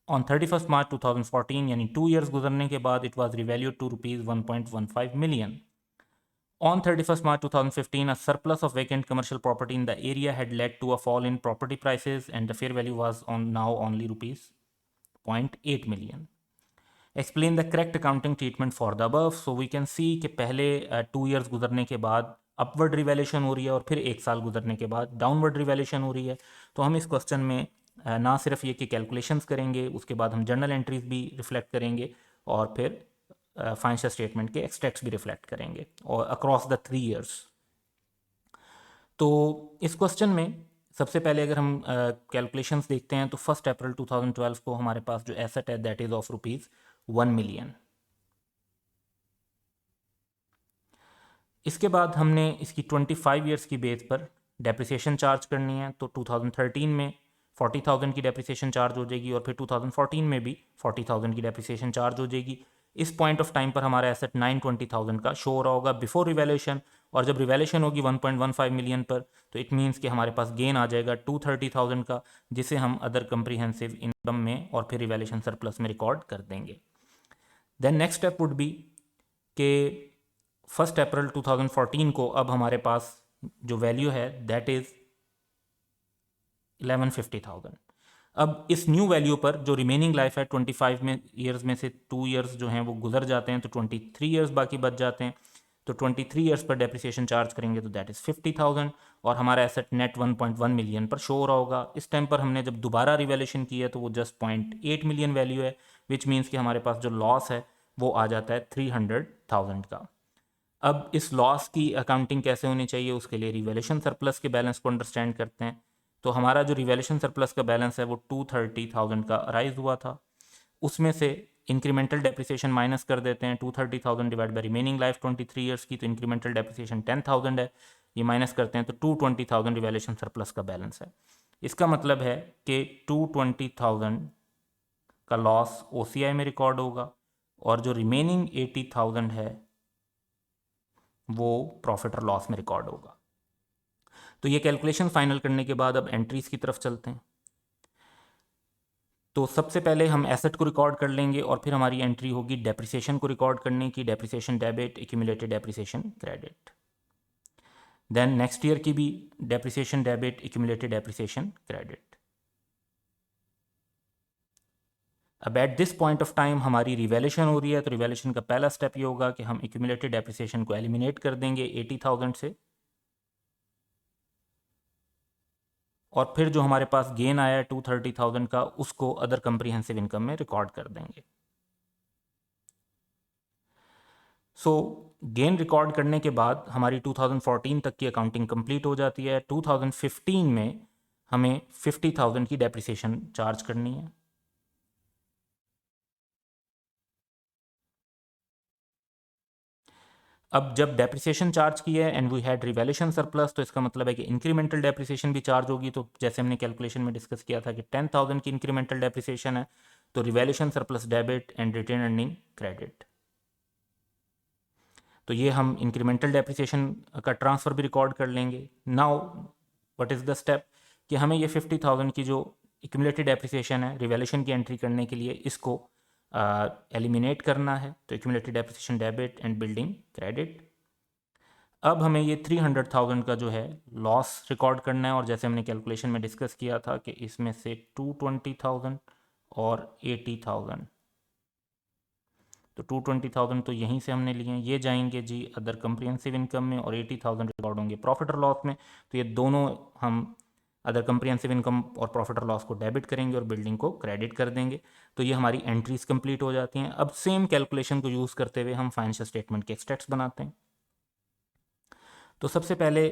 On 31st March 2014, यानी 2 years गुजरने के बाद it was revalued to rupees 1.15 million. On 31st March 2015, a surplus of vacant commercial property in the area had led to a fall in property prices and the fair value was on now only rupees 0.8 million. Explain the correct accounting treatment for the above. So we can see कि पहले 2 years गुजरने के बाद अपवर्ड रिवैल्यूएशन हो रही है और फिर 1 साल गुजरने के बाद डाउनवर्ड रिवैल्यूएशन हो रही है। तो हम इस क्वेश्चन में ना सिर्फ ये कि कैलकुलेशंस करेंगे, उसके बाद हम जर्नल एंट्रीज भी रिफ्लेक्ट करेंगे और फिर फाइनेंशियल स्टेटमेंट के एक्सट्रैक्ट्स भी रिफ्लेक्ट करेंगे और अक्रॉस द 3 इयर्स। तो इस क्वेश्चन में सबसे पहले अगर हम कैलकुलेशंस देखते हैं तो 1 अप्रैल 2012 को हमारे पास जो एसेट है दैट इज ऑफ ₹1 मिलियन। इसके बाद हमने इसकी 25 ईयर्स की बेस पर डेप्रिसिएशन चार्ज करनी है। तो 2013 में 40,000 की डेप्रिसिएशन चार्ज हो जाएगी और फिर 2014 में भी 40,000 की डेप्रिसिएशन चार्ज हो जाएगी। इस पॉइंट ऑफ टाइम पर हमारा एसेट 920,000 का शो हो रहा होगा बिफोर रिवैल्यूएशन, और जब रिवैल्यूएशन होगी 1.15 मिलियन पर तो इट मीन्स कि हमारे पास गेन आ जाएगा 230,000 का, जिसे हम अदर कंप्रीहेंसिव इनकम में और फिर रिवैल्यूएशन सरप्लस में रिकॉर्ड कर देंगे। Then next step would be के 1 अप्रैल 2014 को अब हमारे पास जो वैल्यू है दैट इज 1150,000। अब इस न्यू वैल्यू पर जो रिमेनिंग लाइफ है 25 में ईयर्स में से 2 इयर्स जो हैं वो गुजर जाते हैं, तो 23 इयर्स बाकी बच जाते हैं। तो 23 इयर्स पर डेप्रिसिएशन चार्ज करेंगे तो दैट इज़ 50,000 और हमारा एसेट नेट 1.1 मिलियन पर शो हो रहा होगा। इस टाइम पर हमने जब दोबारा रिवैल्यूएशन की है तो वो जस्ट 0.8 मिलियन वैल्यू है, विच मीन्स कि हमारे पास जो लॉस है वो आ जाता है 300,000 का। अब इस लॉस की अकाउंटिंग कैसे होनी चाहिए, उसके लिए रिवैल्यूएशन सरप्लस के बैलेंस को अंडरस्टैंड करते हैं। तो हमारा जो रिवैल्यूएशन सरप्लस का बैलेंस है वो 230,000 का अराइज हुआ था। उसमें से इंक्रीमेंटल डेप्रिसिएशन माइनस कर देते हैं, 230,000 divide by remaining life 23 years की, तो इंक्रीमेंटल डेप्रिसिएशन 10,000 है, ये माइनस करते हैं तो 220,000 रिवैल्यूएशन सरप्लस का बैलेंस है। इसका मतलब है कि 220,000 का लॉस OCI में रिकॉर्ड होगा और जो रिमेनिंग 80,000 है वो प्रॉफिट और लॉस में रिकॉर्ड होगा। तो ये कैलकुलेशन फाइनल करने के बाद अब एंट्रीज की तरफ चलते हैं। तो सबसे पहले हम एसेट को रिकॉर्ड कर लेंगे और फिर हमारी एंट्री होगी डेप्रिसिएशन को रिकॉर्ड करने की, depreciation debit, accumulated depreciation credit. Then next year की भी depreciation debit, accumulated depreciation credit. अब at this point of time हमारी रिवैल्यूएशन हो रही है, तो रिवैल्यूएशन का पहला स्टेप ये होगा कि हम एक्यूमुलेटेड डेप्रिसिएशन को एलिमिनेट कर देंगे 80,000 से, और फिर जो हमारे पास गेन आया है 230,000 का उसको अदर कंप्रीहेंसिव इनकम में रिकॉर्ड कर देंगे। सो गेन रिकॉर्ड करने के बाद हमारी 2014 तक की अकाउंटिंग कंप्लीट हो जाती है। 2015 में हमें 50,000 की डेप्रिसिएशन चार्ज करनी है। अब जब डेप्रिसिएशन चार्ज की है and we had revaluation surplus, तो इसका मतलब है कि इंक्रीमेंटल डेप्रिसिएशन भी चार्ज होगी। तो जैसे हमने कैलकुलेशन में डिस्कस किया था कि 10,000 की इंक्रीमेंटल डेप्रिसिएशन है, तो revaluation surplus debit and retain earning credit. तो ये हम इंक्रीमेंटल डेप्रिसिएशन का ट्रांसफ़र भी रिकॉर्ड कर लेंगे। Now what is the step कि हमें ये 50,000 की जो एक्यूमुलेटेड डेप्रिसिएशन है रिवैल्यूएशन की एंट्री करने के लिए इसको एलिमिनेट करना है। तो accumulated depreciation debit and building credit. अब हमें ये 300,000 का जो है लॉस रिकॉर्ड करना है, और जैसे हमने कैलकुलेशन में डिस्कस किया था कि इसमें से 220,000 और 80,000, तो 220,000 तो यहीं से हमने लिए हैं, ये जाएंगे जी अदर कंप्रिहेंसिव इनकम में और 80,000 रिकॉर्ड होंगे प्रॉफिट और लॉस में। तो ये दोनों हम अदर कंप्रिहेंसिव इनकम और प्रॉफिट और लॉस को डेबिट करेंगे और बिल्डिंग को क्रेडिट कर देंगे। तो ये हमारी एंट्रीज कंप्लीट हो जाती हैं। अब सेम कैलकुलेशन को यूज़ करते हुए हम फाइनेंशियल स्टेटमेंट के एक्सट्रैक्ट्स बनाते हैं। तो सबसे पहले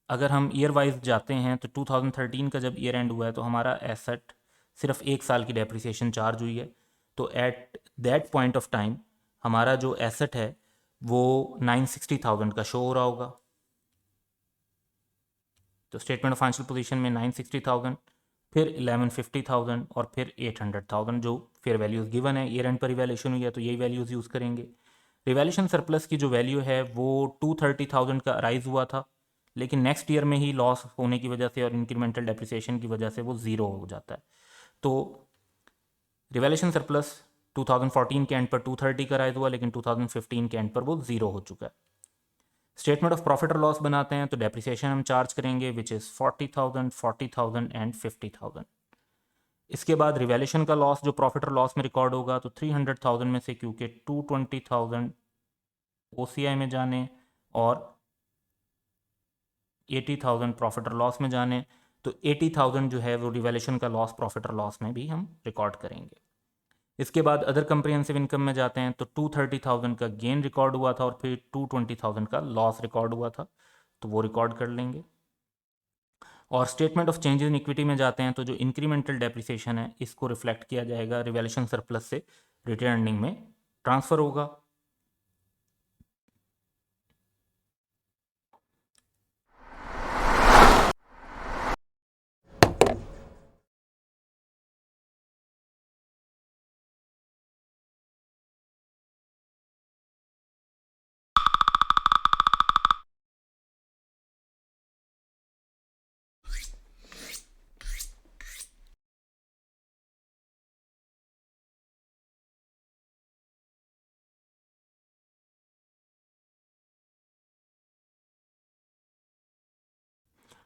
अगर हम ईयर वाइज जाते हैं तो 2013 का जब ईयर एंड हुआ है तो हमारा एसेट सिर्फ 1 साल की डेप्रिसिएशन चार्ज हुई है। तो at that point of time हमारा जो एसेट है वो 960,000 का शो हो रहा होगा। तो स्टेटमेंट ऑफ फाइनेंशियल पोजीशन में 960,000, फिर 1150,000 और फिर 800,000 जो फेयर वैल्यूज़ गिवन है। ईयर एंड पर रिवैल्यूएशन हुई है तो यही वैल्यूज़ यूज़ करेंगे। रिवैल्यूएशन सरप्लस की जो वैल्यू है वो 230,000 का राइज हुआ था, लेकिन नेक्स्ट ईयर में ही लॉस होने की वजह से और इंक्रीमेंटल डेप्रिसिएशन की वजह से वो ज़ीरो हो जाता है। तो रिवैल्यूएशन सरप्लस 2014 के एंड पर 230 का राइज हुआ, लेकिन 2015 के एंड पर वो ज़ीरो हो चुका है। स्टेटमेंट ऑफ प्रॉफिट और लॉस बनाते हैं तो डेप्रिसिएशन हम चार्ज करेंगे विच इज़ 40,000, 40,000 एंड 50,000। इसके बाद रिवैल्यूएशन का लॉस जो प्रॉफिट और लॉस में रिकॉर्ड होगा तो 300,000 में से क्योंकि 220,000 OCI में जाने और 80,000 प्रॉफिट और लॉस में जाने तो 80,000 जो है वो रिवैल्यूएशन का लॉस प्रॉफिट और लॉस में भी हम रिकॉर्ड करेंगे। इसके बाद अदर कंप्रिहेंसिव इनकम में जाते हैं तो 230,000 का गेन रिकॉर्ड हुआ था और फिर 220,000 का लॉस रिकॉर्ड हुआ था, तो वो रिकॉर्ड कर लेंगे। और statement of changes in equity में जाते हैं तो जो इंक्रीमेंटल डेप्रिसिएशन है इसको रिफ्लेक्ट किया जाएगा, रिवैल्यूएशन सरप्लस से रिटेन अर्निंग में ट्रांसफर होगा।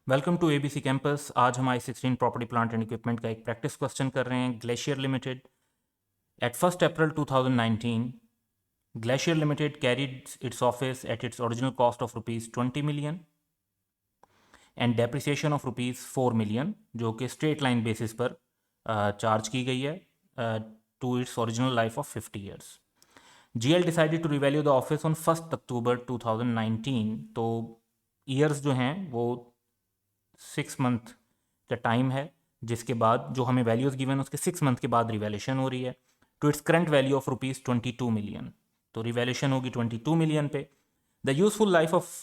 Welcome to ABC campus. आज हम I-16 property plant and equipment का एक प्रैक्टिस क्वेश्चन कर रहे हैं। Glacier limited at 1 April 2019 glacier limited carried its office at its original cost of ₹20 million and depreciation of ₹4 million, जो कि स्ट्रेट लाइन बेसिस पर चार्ज की गई है to its original life of 50 years. GL decided to revalue the office on 1 October 2019। तो ईयर्स जो हैं वो 6 मंथ का टाइम है, जिसके बाद जो हमें वैल्यूज गिवन उसके 6 मंथ के बाद रिवैल्यूएशन हो रही है to its current value of ₹22 million. तो रिवैल्यूएशन होगी 22 मिलियन पे। The useful life of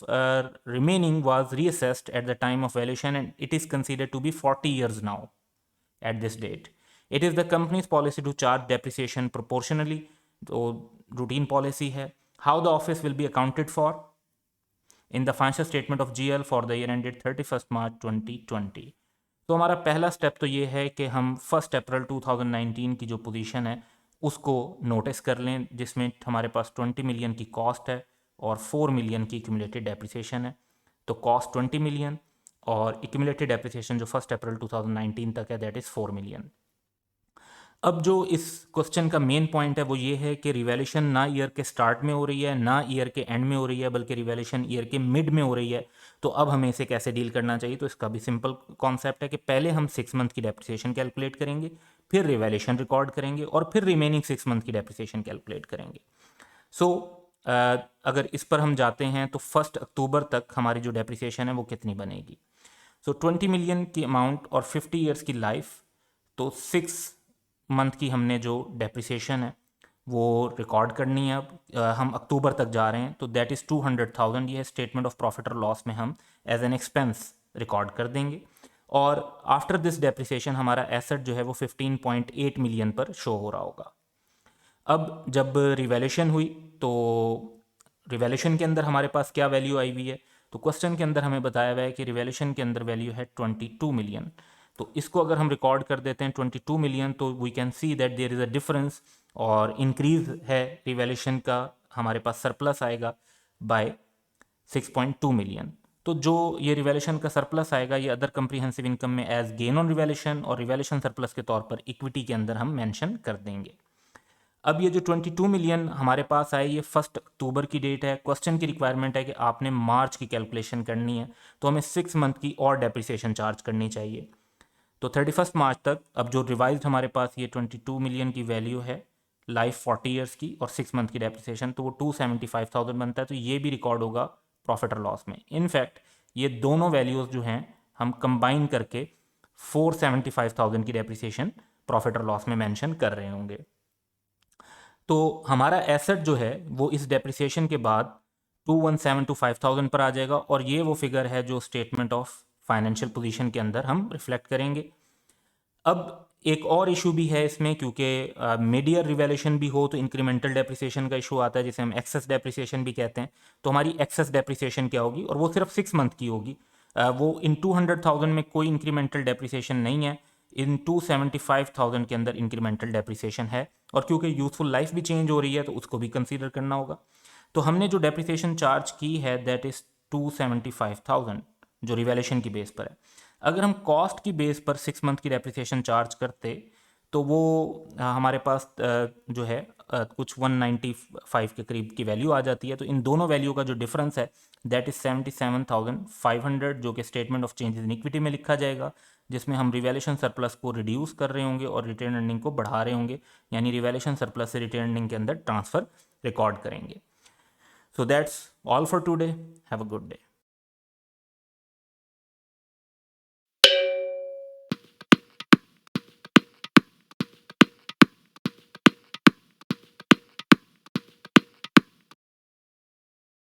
remaining was reassessed at the time of valuation and it is considered to be 40 years now at this date. It is the company's policy to charge depreciation proportionally, तो रूटीन पॉलिसी है। How the office will be accounted for in the financial statement of GL for the year ended 31 मार्च 2020। तो हमारा पहला स्टेप तो ये है कि हम 1 अप्रैल 2019 की जो पोजीशन है उसको नोटिस कर लें, जिसमें हमारे पास 20 मिलियन की कॉस्ट है और 4 मिलियन की एक्यूमुलेटेड डेप्रिसिएशन है। तो कॉस्ट 20 मिलियन और एक्यूमुलेटेड डेप्रिसिएशन जो 1 अप्रैल 2019 तक है दैट इज़ 4 मिलियन। अब जो इस क्वेश्चन का मेन पॉइंट है वो ये है कि रिवैल्यूएशन ना ईयर के स्टार्ट में हो रही है ना ईयर के एंड में हो रही है, बल्कि रिवैल्यूएशन ईयर के मिड में हो रही है। तो अब हमें इसे कैसे डील करना चाहिए? तो इसका भी सिंपल कॉन्सेप्ट है कि पहले हम 6 मंथ की डेप्रिसिएशन कैलकुलेट करेंगे, फिर रिवैल्यूएशन रिकॉर्ड करेंगे और फिर रिमेनिंग 6 मंथ की डेप्रिसिएशन कैलकुलेट करेंगे। सो अगर इस पर हम जाते हैं तो 1 अक्टूबर तक हमारी जो डेप्रिसिएशन है वो कितनी बनेगी? सो 20 मिलियन की अमाउंट और 50 ईयर्स की लाइफ, तो 6 मंथ की हमने जो डेप्रिसिएशन है वो रिकॉर्ड करनी है। अब हम अक्टूबर तक जा रहे हैं तो दैट इज़ 200,000। ये स्टेटमेंट ऑफ प्रॉफिट और लॉस में हम एज एन एक्सपेंस रिकॉर्ड कर देंगे। और आफ्टर दिस डेप्रिसिएशन हमारा एसेट जो है वो 15.8 मिलियन पर शो हो रहा होगा। अब जब रिवैल्यूएशन हुई तो रिवैल्यूएशन के अंदर हमारे पास क्या वैल्यू आई हुई है? तो क्वेश्चन के अंदर हमें बताया हुआ है कि रिवैल्यूएशन के अंदर वैल्यू है 22 मिलियन। तो इसको अगर हम रिकॉर्ड कर देते हैं 22 मिलियन तो we can see that there is a difference और इंक्रीज है रिवैल्यूएशन का, हमारे पास सरप्लस आएगा बाय 6.2 मिलियन। तो जो ये रिवैल्यूएशन का सरप्लस आएगा ये अदर कंप्रीहेंसिव इनकम में एज गेन ऑन रिवैल्यूएशन और रिवैल्यूएशन सरप्लस के तौर पर इक्विटी के अंदर हम मेंशन कर देंगे। अब ये जो 22 मिलियन हमारे पास आए ये 1 अक्टूबर की डेट है। क्वेश्चन की रिक्वायरमेंट है कि आपने मार्च की कैलकुलेशन करनी है, तो हमें 6 मंथ की और डेप्रिसिएशन चार्ज करनी चाहिए। तो 31 मार्च तक अब जो रिवाइज्ड हमारे पास ये 22 मिलियन की वैल्यू है, लाइफ 40 ईयर्स की और 6 मंथ की डेप्रिसिएशन, तो वो 275,000 बनता है। तो ये भी रिकॉर्ड होगा प्रॉफिट और लॉस में। इनफैक्ट ये दोनों वैल्यूज़ जो हैं हम कंबाइन करके 475,000 की डेप्रिसिएशन प्रॉफिट और लॉस में मेंशन कर रहे होंगे। तो हमारा एसेट जो है वो इस डेप्रिसिएशन के बाद 21725,000 पर आ जाएगा और ये वो फिगर है जो स्टेटमेंट ऑफ फाइनेंशियल पोजीशन के अंदर हम रिफ्लेक्ट करेंगे। अब एक और इशू भी है इसमें, क्योंकि मिड ईयर रिवैल्यूएशन भी हो तो इंक्रीमेंटल डेप्रिसिएशन का इशू आता है, जिसे हम एक्सेस डेप्रिसिएशन भी कहते हैं। तो हमारी एक्सेस डेप्रिसिएशन क्या होगी? और वो सिर्फ 6 मंथ की होगी। वो इन 200,000 में कोई इंक्रीमेंटल डेप्रिसिएशन नहीं है, इन 275,000 के अंदर इंक्रीमेंटल डेप्रिसिएशन है। और क्योंकि यूथफुल लाइफ भी चेंज हो रही है तो उसको भी कंसीडर करना होगा। तो हमने जो डेप्रिसिएशन चार्ज की है दैट इज़ 275,000 जो रिवैल्यूएशन की बेस पर है। अगर हम कॉस्ट की बेस पर 6 मंथ की डेप्रिसिएशन चार्ज करते तो वो हमारे पास जो है कुछ 195 के करीब की वैल्यू आ जाती है। तो इन दोनों वैल्यू का जो डिफरेंस है दैट इज 77,500 जो कि statement of changes in equity में लिखा जाएगा, जिसमें हम रिवैल्यूएशन सरप्लस को रिड्यूस कर रहे होंगे और रिटेन अर्निंग को बढ़ा रहे होंगे, यानी रिवैल्यूएशन सरप्लस से रिटेन अर्निंग के अंदर ट्रांसफर रिकॉर्ड करेंगे। So that's all for today, have a good day.